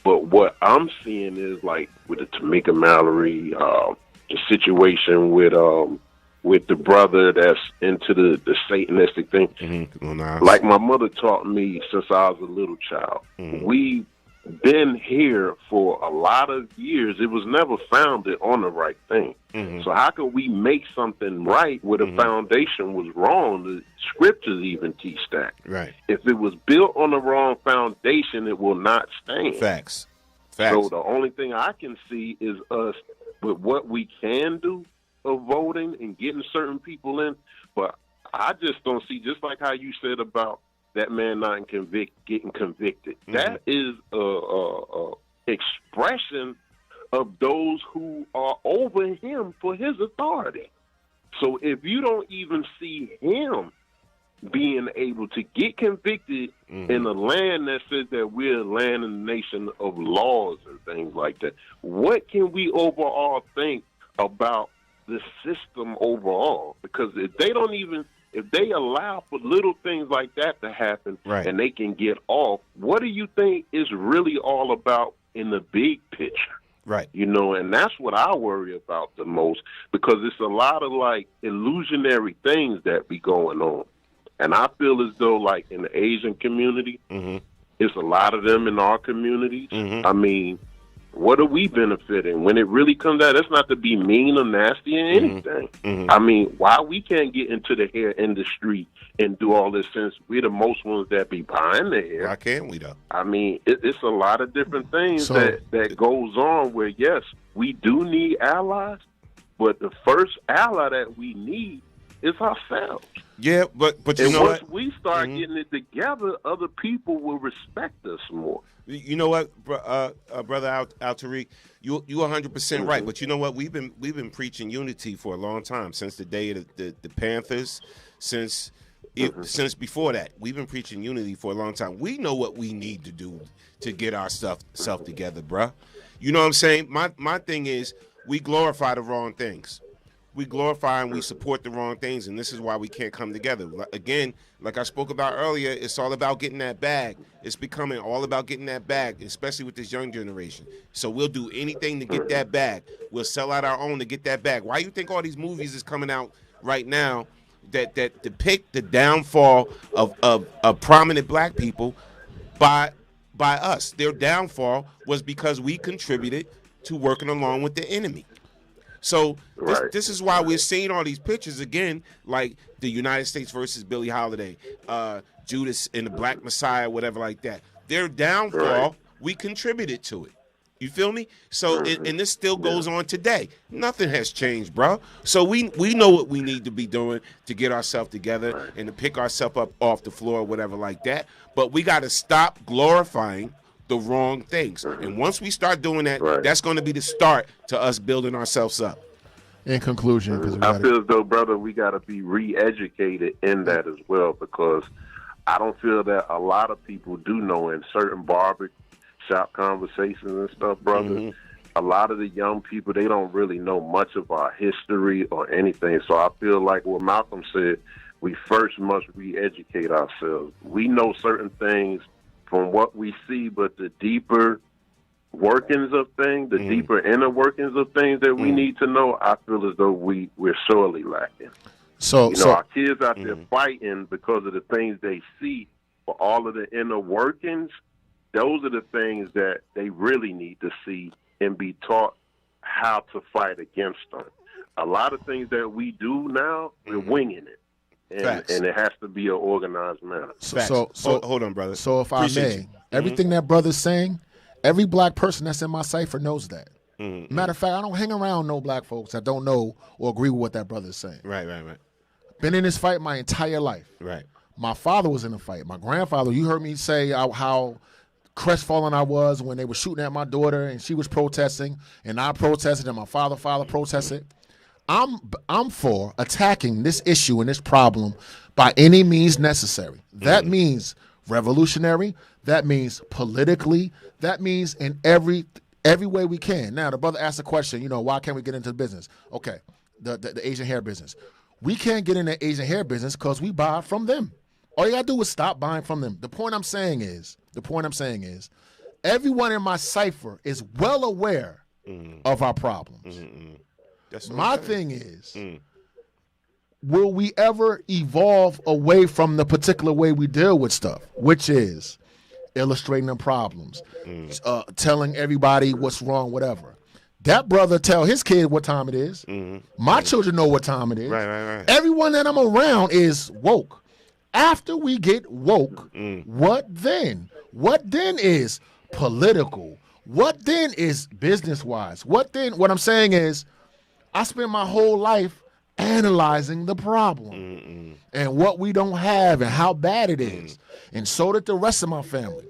But what I'm seeing is like with the Tamika Mallory, the situation with the brother that's into the Satanistic thing. Like my mother taught me since I was a little child. We've been here for a lot of years. It was never founded on the right thing. So how can we make something right where the foundation was wrong? The scriptures even teach that. Right. If it was built on the wrong foundation, it will not stand. Facts. So the only thing I can see is us with what we can do of voting and getting certain people in. But I just don't see, just like how you said about that man not getting convicted. That is a expression of those who are over him for his authority. So if you don't even see him being able to get convicted in a land that says that we're a land and nation of laws and things like that, what can we overall think about the system overall? Because if they allow for little things like that to happen, and they can get off, what do you think is really all about in the big picture? Right. You know, and that's what I worry about the most, because it's a lot of like illusionary things that be going on. And I feel as though like in the Asian community, it's a lot of them in our communities. I mean, what are we benefiting? When it really comes out, it's not to be mean or nasty or anything. I mean, why we can't get into the hair industry and do all this, since we're the most ones that be buying the hair? Why can't we though? I mean, it's a lot of different things that goes on where, yes, we do need allies, but the first ally that we need is ourselves. Yeah, but you and know once what? we start getting it together, other people will respect us more. You know what, brother Al Tariq, you 100% right. But you know what? We've been preaching unity for a long time, since the day of the Panthers, since before that. We've been preaching unity for a long time. We know what we need to do to get our self together, bruh. You know what I'm saying? My thing is, we glorify the wrong things. We glorify and we support the wrong things, and this is why we can't come together. Again, like I spoke about earlier, it's all about getting that bag. It's becoming all about getting that bag, especially with this young generation. So we'll do anything to get that bag. We'll sell out our own to get that bag. Why you think all these movies is coming out right now that depict the downfall of prominent black people by us? Their downfall was because we contributed to working along with the enemy. So this is why we're seeing all these pictures again, like the United States versus Billie Holiday, Judas and the Black Messiah, whatever like that. Their downfall, we contributed to it. You feel me? So and this still goes on today. Nothing has changed, bro. So we know what we need to be doing to get ourselves together and to pick ourselves up off the floor or whatever like that. But we got to stop glorifying the wrong things. And once we start doing that, that's going to be the start to us building ourselves up. In conclusion, because I feel as though, brother, we got to be re-educated in that as well, because I don't feel that a lot of people do know in certain barbershop conversations and stuff, brother. A lot of the young people, they don't really know much of our history or anything. So I feel like what Malcolm said, we first must re-educate ourselves. We know certain things from what we see, but the deeper workings of things, the deeper inner workings of things that we need to know, I feel as though we're sorely lacking. So, our kids out there fighting because of the things they see, but all of the inner workings, those are the things that they really need to see and be taught how to fight against them. A lot of things that we do now, we're winging it. And it has to be an organized manner. So hold on, brother. So if Appreciate I may, you. everything that brother's saying, every black person that's in my cipher knows that. Matter of fact, I don't hang around no black folks that don't know or agree with what that brother's saying. Right. Been in this fight my entire life. Right. My father was in the fight. My grandfather, you heard me say how crestfallen I was when they were shooting at my daughter and she was protesting and I protested and my father protested. I'm for attacking this issue and this problem by any means necessary. That means revolutionary. That means politically. That means in every way we can. Now, the brother asked a question, why can't we get into the business? Okay, the Asian hair business. We can't get in the Asian hair business because we buy from them. All you got to do is stop buying from them. The point I'm saying is, everyone in my cipher is well aware of our problems. That's what My I'm saying. thing is, will we ever evolve away from the particular way we deal with stuff, which is illustrating the problems, telling everybody what's wrong, whatever. That brother tell his kid what time it is. My children know what time it is. Right. Everyone that I'm around is woke. After we get woke, what then? What then is political? What then is business-wise? What I'm saying is, I spend my whole life analyzing the problem and what we don't have and how bad it is. And so did the rest of my family.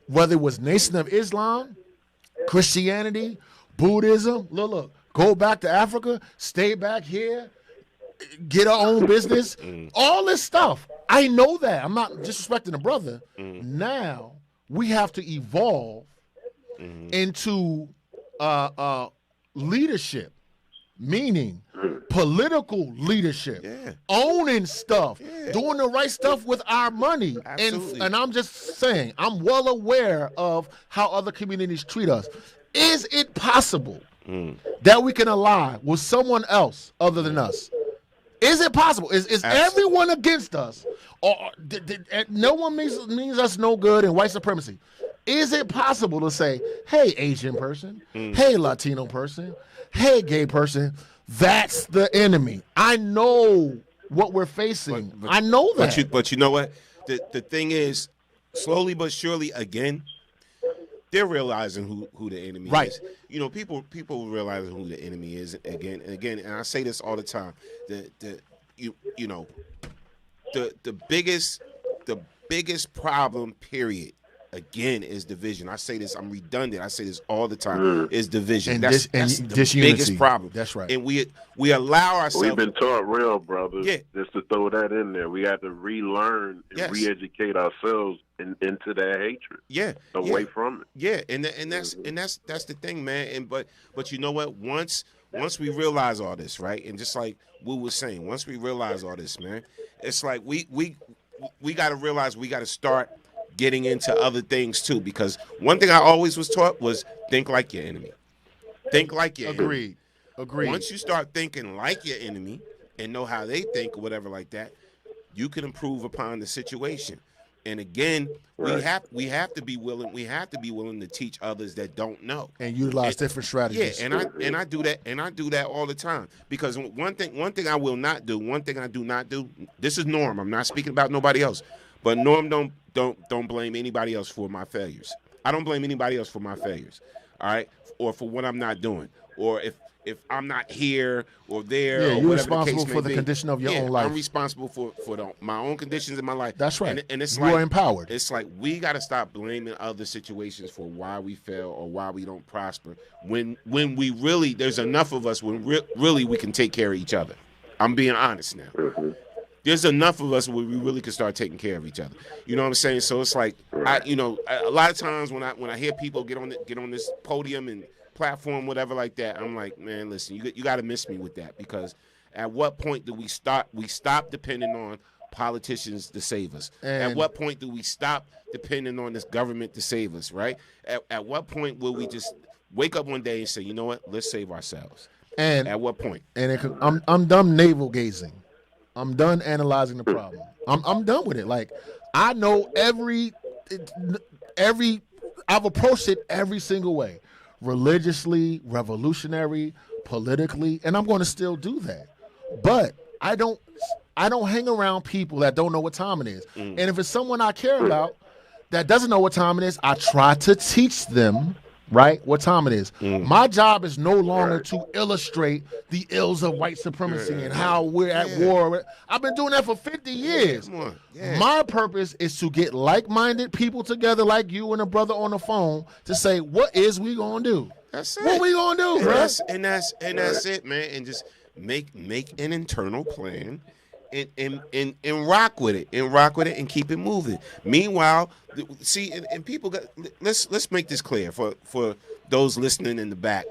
Whether it was Nation of Islam, Christianity, Buddhism, look, go back to Africa, stay back here, get our own business, all this stuff. I know that. I'm not disrespecting the brother. Now we have to evolve into leadership. Meaning political leadership, owning stuff, doing the right stuff with our money. And I'm just saying, I'm well aware of how other communities treat us. Is it possible that we can ally with someone else other than us? Is it possible? Is everyone against us? Or no one means us no good in white supremacy? Is it possible to say, hey, Asian person, hey, Latino person, hey, gay person, that's the enemy. I know what we're facing. I know that. But you know what? The thing is, slowly but surely, again, they're realizing who the enemy is. People realizing who the enemy is again and again. And I say this all the time. The biggest problem, period, again, is division. I say this, I'm redundant. I say this all the time. Is division. And that's the biggest problem. That's right. And we allow ourselves. We've been taught real, brothers. Yeah. Just to throw that in there, we have to relearn and re-educate ourselves into that hatred. Yeah. Away from it. Yeah, and that's the thing, man. And but you know what? Once we realize all this, right? And just like Wu was saying, once we realize all this, man, it's like we got to realize we got to start getting into other things too, because one thing I always was taught was think like your enemy. Think like your enemy. Agreed. Once you start thinking like your enemy and know how they think or whatever like that, you can improve upon the situation. And again, we have to be willing. We have to be willing to teach others that don't know and utilize different strategies. Yeah, and I do that, and I do that all the time. Because one thing I will not do. One thing I do not do. This is Norm. I'm not speaking about nobody else. But Norm don't blame anybody else for my failures. I don't blame anybody else for my failures. All right, or for what I'm not doing, or if I'm not here or there. Yeah, or you're responsible responsible for the condition of your own life. I'm responsible for my own conditions in my life. That's right. And it's you like are empowered. It's like we got to stop blaming other situations for why we fail or why we don't prosper. When we really, there's enough of us when really we can take care of each other. I'm being honest now. There's enough of us where we really can start taking care of each other. You know what I'm saying? So it's like a lot of times when I hear people get on this podium and platform, whatever like that, I'm like, man, listen, you got to miss me with that, because at what point do we stop depending on politicians to save us? And at what point do we stop depending on this government to save us, right? At what point will we just wake up one day and say, you know what, let's save ourselves? And at what point? And I'm done navel gazing. I'm done analyzing the problem. I'm done with it. Like, I know every I've approached it every single way, religiously, revolutionary, politically, and I'm going to still do that. But I don't hang around people that don't know what time it is. And if it's someone I care about that doesn't know what time it is, I try to teach them, right, what time it is. My job is no longer to illustrate the ills of white supremacy and how we're at war. I've been doing that for 50 years. My purpose is to get like-minded people together like you and a brother on the phone to say, what is we going to do? That's it. What we going to do, and bro? That's it, man. And just make an internal plan and rock with it and keep it moving. Meanwhile, see, and people got, let's make this clear for those listening in the back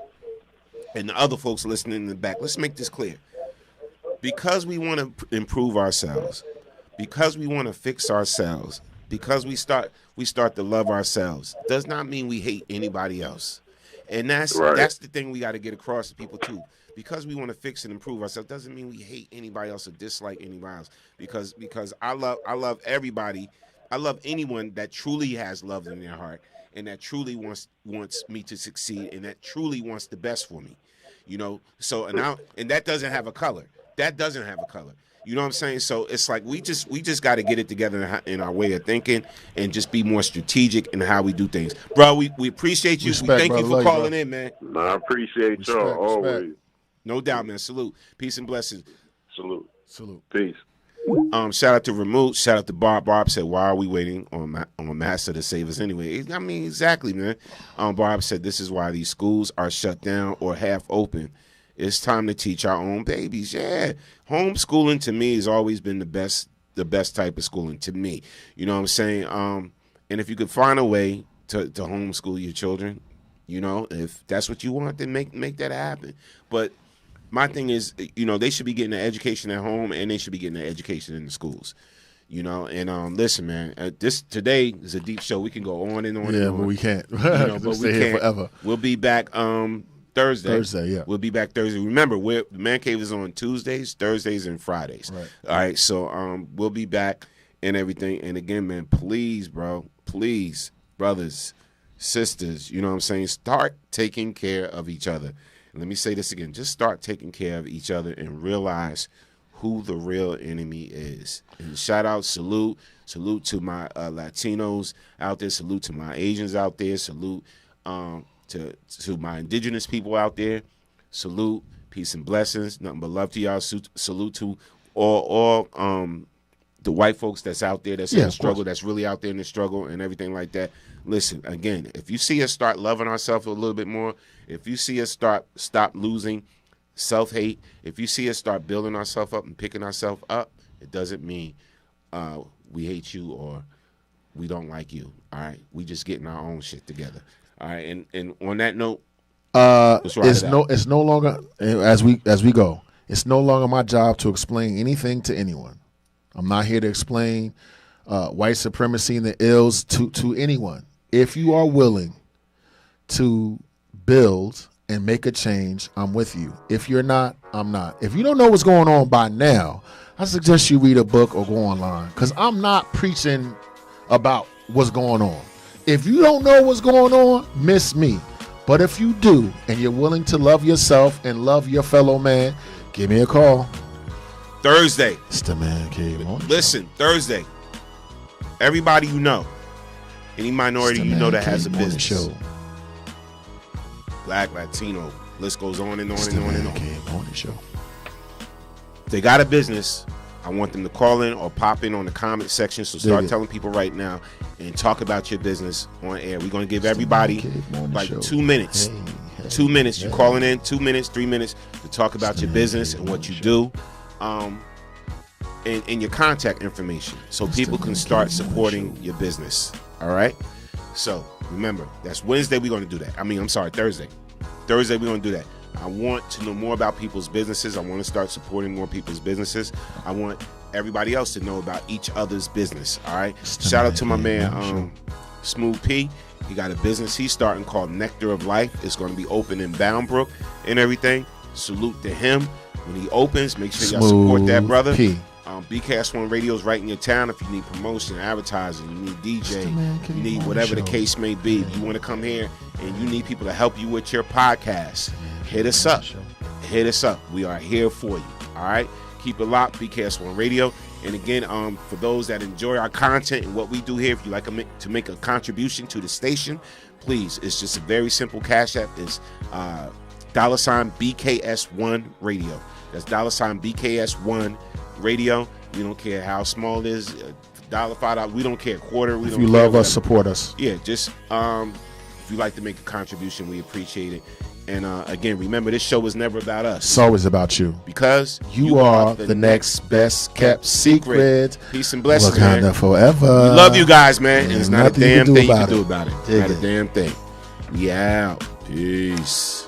and the other folks listening in the back. Let's make this clear. Because we want to improve ourselves, because we want to fix ourselves, because we start to love ourselves, does not mean we hate anybody else. And that's the thing we got to get across to people too. Because we want to fix and improve ourselves doesn't mean we hate anybody else or dislike anybody else. Because I love everybody. I love anyone that truly has love in their heart and that truly wants me to succeed and that truly wants the best for me. You know, so and that doesn't have a color. That doesn't have a color. You know what I'm saying? So it's like we just got to get it together in our way of thinking and just be more strategic in how we do things. Bro, we appreciate you. Respect, we thank bro. you for calling in, man. No, I appreciate y'all always. No doubt, man. Salute. Peace and blessings. Salute. Peace. Shout out to Remote. Shout out to Barb. Barb said, why are we waiting on Master to save us anyway? I mean, exactly, man. Barb said, this is why these schools are shut down or half open. It's time to teach our own babies. Yeah. Homeschooling to me has always been the best type of schooling to me. You know what I'm saying? And if you could find a way to homeschool your children, you know, if that's what you want, then make that happen. But my thing is, you know, they should be getting an education at home and they should be getting an education in the schools. You know, and listen, man, this today is a deep show. We can go on and on. Yeah, and on. but we can't. You know, but stay here forever. We'll be back Thursday, yeah. We'll be back Thursday. Remember, the Man Cave is on Tuesdays, Thursdays, and Fridays. Right. All right, so we'll be back and everything. And again, man, please, brothers, sisters, you know what I'm saying? Start taking care of each other. And let me say this again. Just start taking care of each other and realize who the real enemy is. And shout out, salute to my Latinos out there. Salute to my Asians out there. Salute to my indigenous people out there. Salute, peace and blessings. Nothing but love to y'all. Salute to all the white folks that's out there that's in the struggle, that's really out there in the struggle and everything like that. Listen, again, if you see us start loving ourselves a little bit more, if you see us stop losing self-hate, if you see us start building ourselves up and picking ourselves up, it doesn't mean we hate you or we don't like you. All right, we just getting our own shit together. All right, and on that note, it's no longer as we go. It's no longer my job to explain anything to anyone. I'm not here to explain white supremacy and the ills to anyone. If you are willing to build and make a change, I'm with you. If you're not, I'm not. If you don't know what's going on by now, I suggest you read a book or go online, because I'm not preaching about what's going on. If you don't know what's going on, miss me. But if you do, and you're willing to love yourself and love your fellow man, give me a call. Thursday. It's the Man Cave. Listen, Thursday. Everybody you know, any minority you know that has a business, show. Black, Latino, list goes on and on and on and on. Morning show. If they got a business, I want them to call in or pop in on the comment section. So start telling people right now and talk about your business on air. We're going to give everybody like 2 minutes. 2 minutes. You calling in 2 minutes, 3 minutes to talk about your business and what you do. And your contact information so people can start supporting your business. All right? So remember, that's Wednesday we're going to do that. Thursday. Thursday we're going to do that. I want to know more about people's businesses. I want to start supporting more people's businesses. I want everybody else to know about each other's business. All right. Shout out to my man Smooth P. He got a business he's starting called Nectar of Life. It's going to be open in Bound Brook and everything. Salute to him. When he opens, make sure y'all support that brother. P. BKS1 Radio is right in your town. If you need promotion, advertising, you need DJ, you need whatever the case may be. If you want to come here and you need people to help you with your podcast, hit us up. Hit us up. We are here for you. All right? Keep it locked, BKS1 Radio. And again, for those that enjoy our content and what we do here, if you'd like to make a contribution to the station, please, it's just a very simple cash app. It's $ BKS1 Radio. That's $ BKS1 Radio. We don't care how small it is, $1, $5. We don't care, quarter. If you love us, support us. Yeah, just if you'd like to make a contribution, we appreciate it. And again, remember, this show is never about us. It's always about you. Because you are the next best kept secret. Peace and blessings, Wakanda man. forever. We love you guys, man. And there's not a damn thing you can do about it. Not a damn thing. We out. Peace.